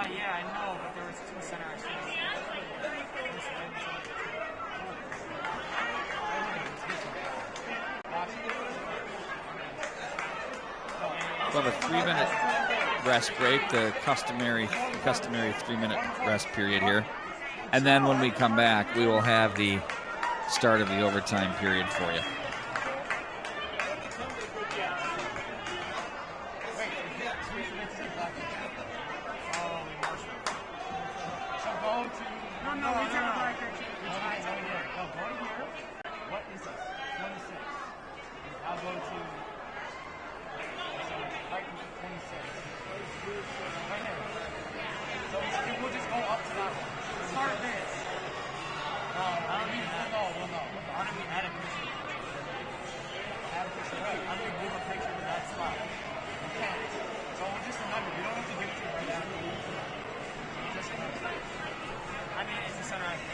Yeah, I know, but there was 2 center ice. We'll have a 3-minute rest break, the customary 3-minute rest period here. And then when we come back, we will have the start of the overtime period for you. I mean, it's a center ice.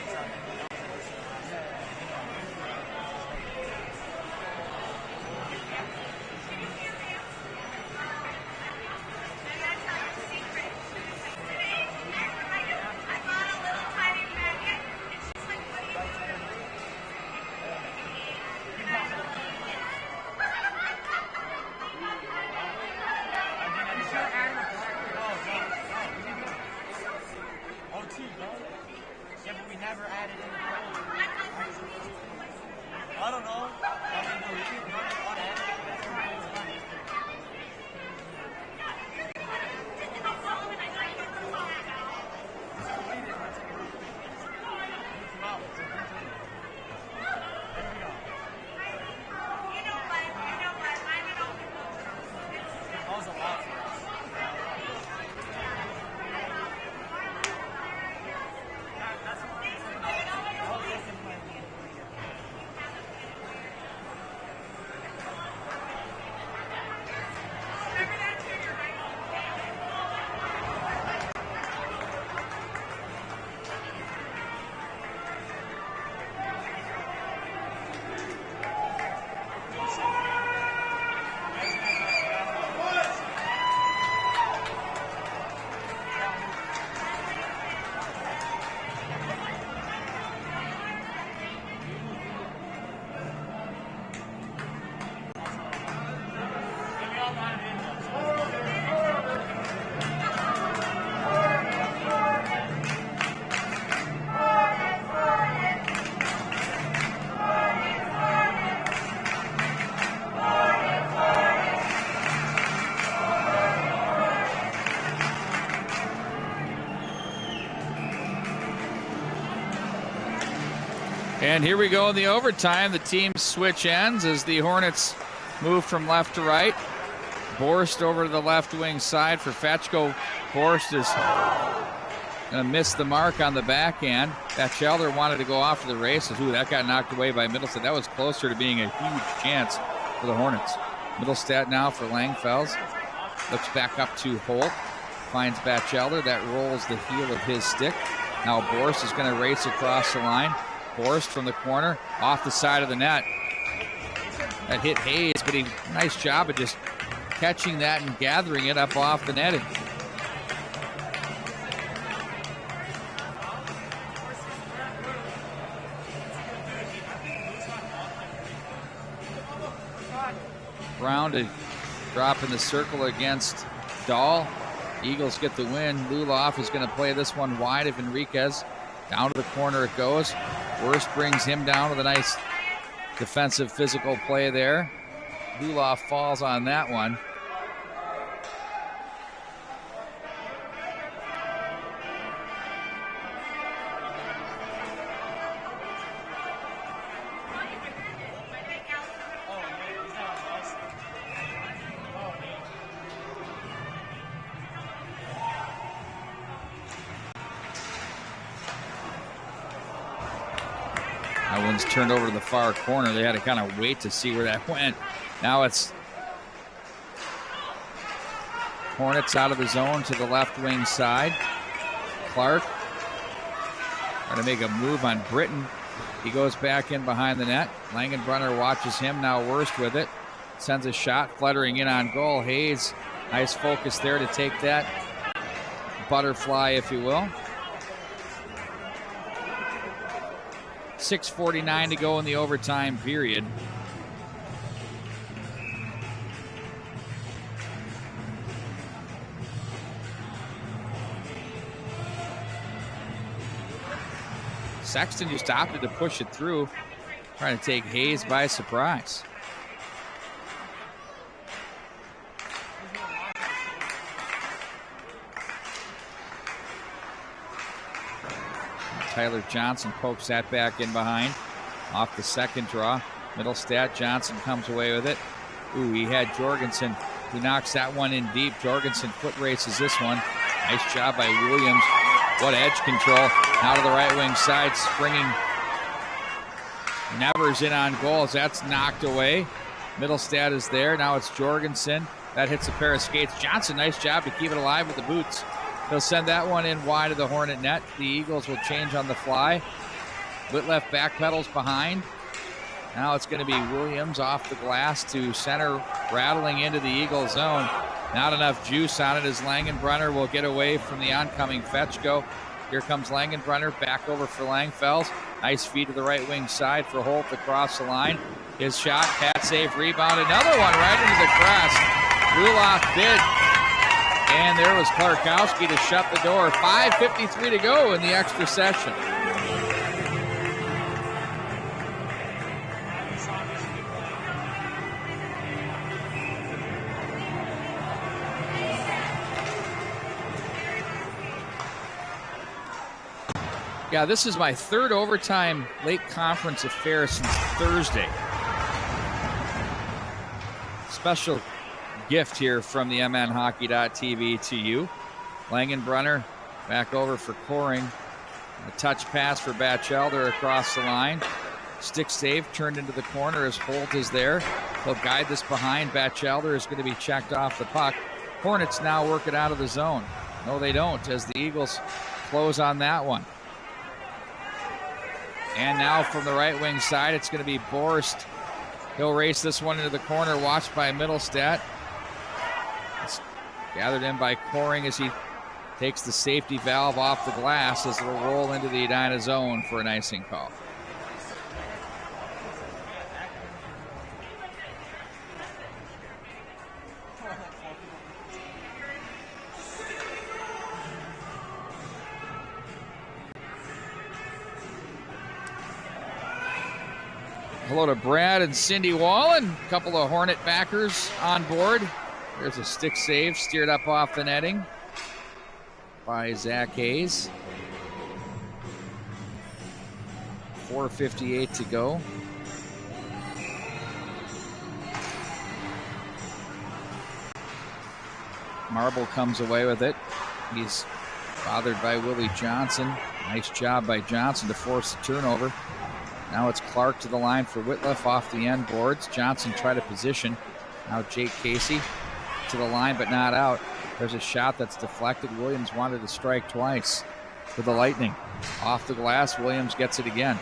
And here we go in the overtime. The teams switch ends as the Hornets move from left to right. Borst over to the left wing side for Fetchko. Borst is going to miss the mark on the backhand. Batchelder wanted to go off to the races. Ooh, that got knocked away by Middlestat. That was closer to being a huge chance for the Hornets. Middlestat now for Langfels. Looks back up to Holt. Finds Batchelder. That rolls the heel of his stick. Now Borst is going to race across the line. Borst from the corner, off the side of the net. That hit Hayes, but nice job of just catching that and gathering it up off the netting. Brown to drop in the circle against Dahl. Eagles get the win. Luloff is going to play this one wide of Enriquez. Down to the corner it goes. Worst brings him down with a nice defensive physical play there. Luloff falls on that one. That one's turned over to the far corner. They had to kind of wait to see where that went. Now it's Hornets out of the zone to the left wing side. Clark trying to make a move on Britton. He goes back in behind the net. Langenbrunner watches him, now Worst with it. Sends a shot, fluttering in on goal. Hayes, nice focus there to take that butterfly, if you will. 6:49 to go in the overtime period. Sexton just opted to push it through, trying to take Hayes by surprise. Tyler Johnson pokes that back in behind. Off the second draw. Middlestat. Johnson comes away with it. Ooh, he had Jorgensen. He knocks that one in deep. Jorgensen foot races this one. Nice job by Williams. What edge control. Now to the right wing side. Springing. Nevers in on goals. That's knocked away. Middlestat is there. Now it's Jorgensen. That hits a pair of skates. Johnson, nice job to keep it alive with the boots. He'll send that one in wide of the Hornet net. The Eagles will change on the fly. Whitleff backpedals behind. Now it's going to be Williams off the glass to center, rattling into the Eagle zone. Not enough juice on it as Langenbrunner will get away from the oncoming Fetchko. Here comes Langenbrunner, back over for Langfels. Nice feed to the right wing side for Holt across the line. His shot, pat save, rebound. Another one right into the crest. Luloff bid. And there was Klarkowski to shut the door. 5:53 to go in the extra session. Yeah, this is my third overtime late conference affair since Thursday. Special gift here from the MNHockey.tv to you. Langenbrunner back over for Coring. A touch pass for Batchelder across the line. Stick save turned into the corner as Holt is there. He'll guide this behind. Batchelder is going to be checked off the puck. Hornets now work it out of the zone. No, they don't, as the Eagles close on that one. And now from the right wing side, it's going to be Borst. He'll race this one into the corner, watched by Middlestat. It's gathered in by Coring as he takes the safety valve off the glass as it'll roll into the Edina zone for an icing call. Hello to Brad and Cindy Wallen, a couple of Hornet backers on board. There's a stick save, steered up off the netting by Zach Hayes. 4:58 to go. Marble comes away with it. He's bothered by Willie Johnson. Nice job by Johnson to force the turnover. Now it's Clark to the line for Whitliff off the end boards. Johnson tried to position. Now Jake Casey to the line, but not out. There's a shot that's deflected. Williams wanted to strike twice for the Lightning. Off the glass, Williams gets it again.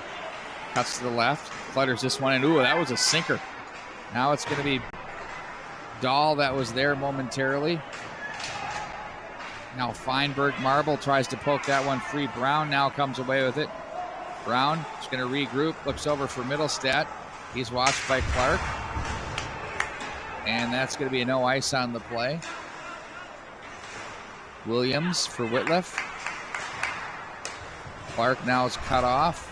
Cuts to the left, clutters this one in. Ooh, that was a sinker. Now it's going to be Dahl that was there momentarily. Now Feinberg, Marble tries to poke that one free. Brown now comes away with it. Brown is going to regroup, looks over for Middlestat. He's watched by Clark. And that's going to be a no ice on the play. Williams for Whitliff. Clark now is cut off.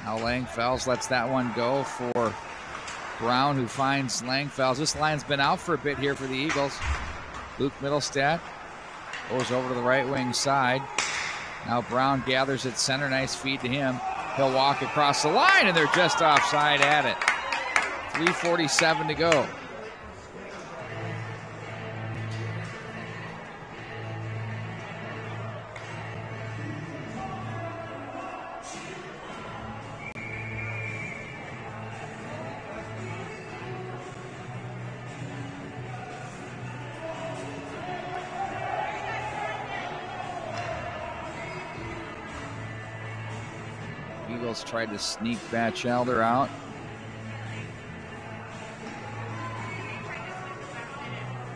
Now Langfels lets that one go for Brown, who finds Langfels. This line's been out for a bit here for the Eagles. Luke Middlestat goes over to the right wing side. Now Brown gathers at center. Nice feed to him. He'll walk across the line, and they're just offside at it. 3:47 to go. Eagles tried to sneak Batchelder out.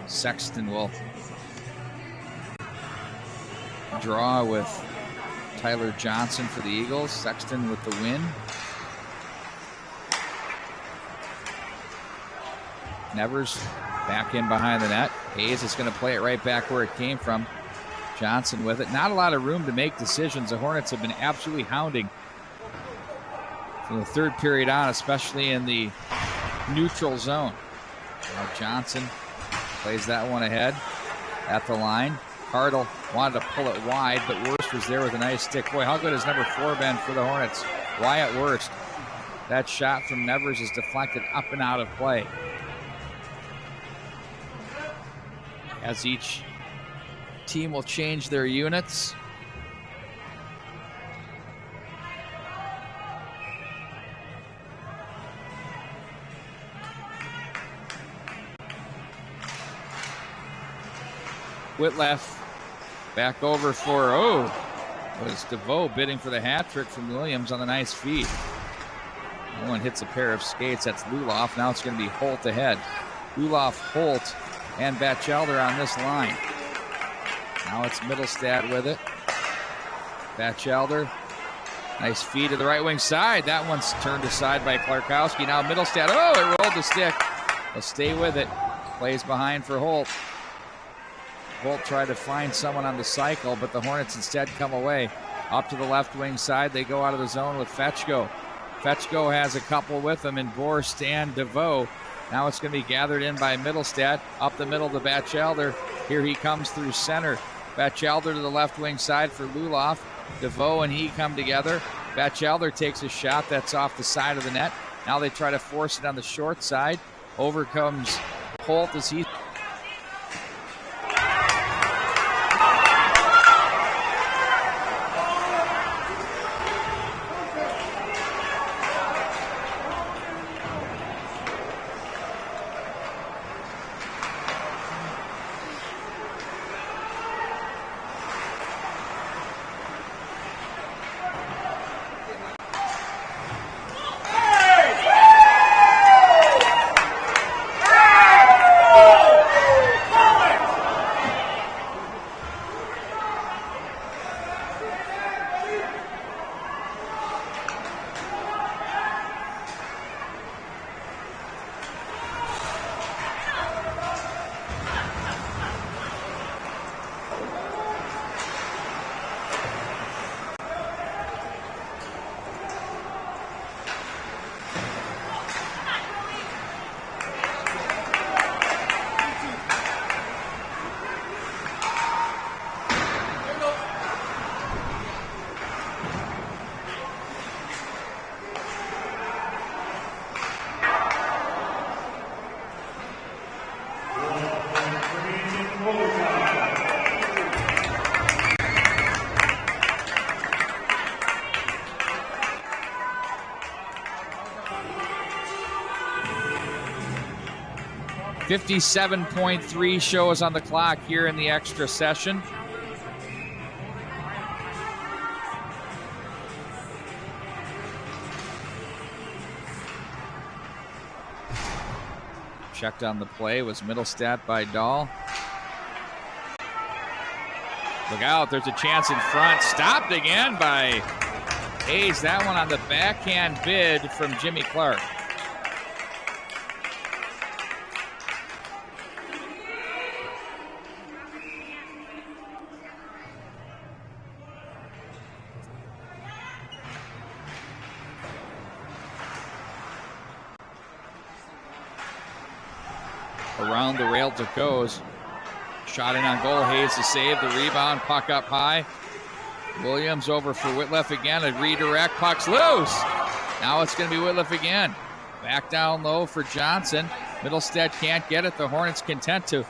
Sexton will draw with Tyler Johnson for the Eagles. Sexton with the win. Nevers back in behind the net. Hayes is going to play it right back where it came from. Johnson with it. Not a lot of room to make decisions. The Hornets have been absolutely hounding from the third period on, especially in the neutral zone. Now Johnson plays that one ahead at the line. Cardle wanted to pull it wide, but Worst was there with a nice stick. Boy, how good has number 4 been for the Hornets? Wyatt Worst. That shot from Nevers is deflected up and out of play. As each team will change their units. Whitliff back over for, was DeVoe bidding for the hat trick from Williams on the nice feed. No one hits a pair of skates. That's Luloff. Now it's going to be Holt ahead. Luloff, Holt, and Batchelder on this line. Now it's Middlestat with it. Batchelder. Nice feed to the right wing side. That one's turned aside by Klarkowski. Now Middlestat. It rolled the stick. They'll stay with it. Plays behind for Holt. Holt tried to find someone on the cycle, but the Hornets instead come away. Up to the left wing side, they go out of the zone with Fetchko. Fetchko has a couple with him in Borst and DeVoe. Now it's going to be gathered in by Middlestat. Up the middle to Batchelder. Here he comes through center. Batchelder to the left wing side for Luloff. DeVoe and he come together. Batchelder takes a shot that's off the side of the net. Now they try to force it on the short side. Over comes Holt as he... 57.3 shows on the clock here in the extra session. Checked on the play was Middlestat by Dahl. Look out, there's a chance in front. Stopped again by Hayes. That one on the backhand bid from Jimmy Clark. Around the rail it goes. Shot in on goal. Hayes to save the rebound. Puck up high. Williams over for Whitliff again. A redirect. Puck's loose. Now it's going to be Whitliff again. Back down low for Johnson. Middlestat can't get it. The Hornets content to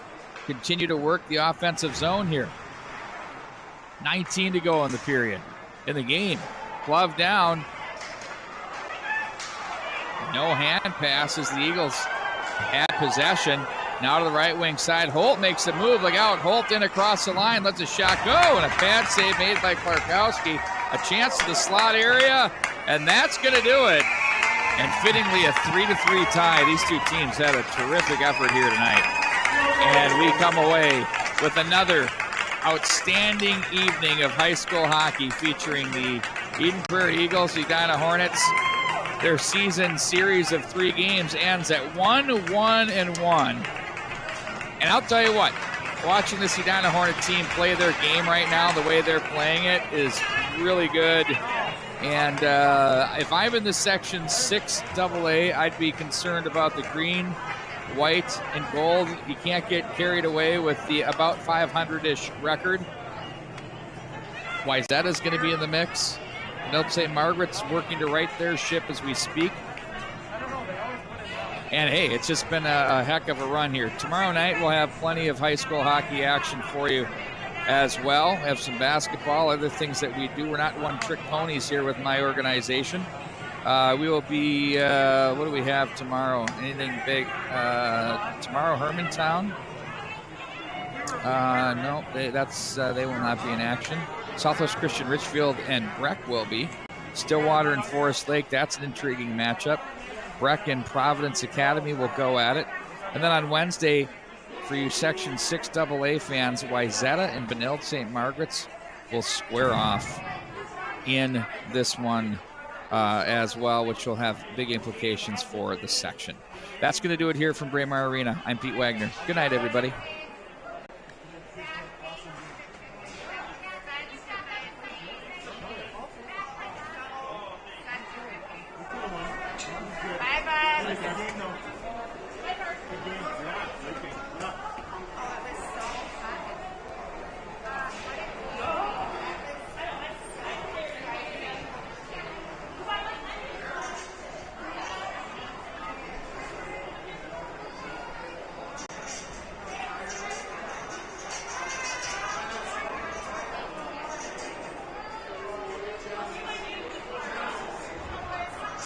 continue to work the offensive zone here. 19 to go in the period. In the game. Glove down. No hand pass as the Eagles at possession. Now to the right wing side. Holt makes a move. Look out. Holt in across the line. Lets a shot go. And a pad save made by Klarkowski. A chance to the slot area. And that's going to do it. And fittingly a 3-3 tie. These two teams had a terrific effort here tonight. And we come away with another outstanding evening of high school hockey featuring the Eden Prairie Eagles, Edina Hornets. Their season series of 3 games ends at 1-1-1. And I'll tell you what, watching this Edina Hornet team play their game right now, the way they're playing it is really good. And if I'm in the Section 6 AA, I'd be concerned about the green, white, and gold. You can't get carried away with the about 500-ish record. Wayzata's going to be in the mix. Nope, St. Margaret's working to right their ship as we speak. And hey, it's just been a heck of a run here. Tomorrow night we'll have plenty of high school hockey action for you as well. We have some basketball, other things that we do. We're not one-trick ponies here with my organization. We will be, what do we have tomorrow? Anything big? Tomorrow, Hermantown? No, they will not be in action. Southwest Christian Richfield and Breck will be. Stillwater and Forest Lake, that's an intriguing matchup. Breck and Providence Academy will go at it. And then on Wednesday, for you Section 6 AA fans, Wayzata and Benilde St. Margaret's will square off in this one as well, which will have big implications for the section. That's going to do it here from Braemar Arena. I'm Pete Wagner. Good night, everybody. Bye-bye.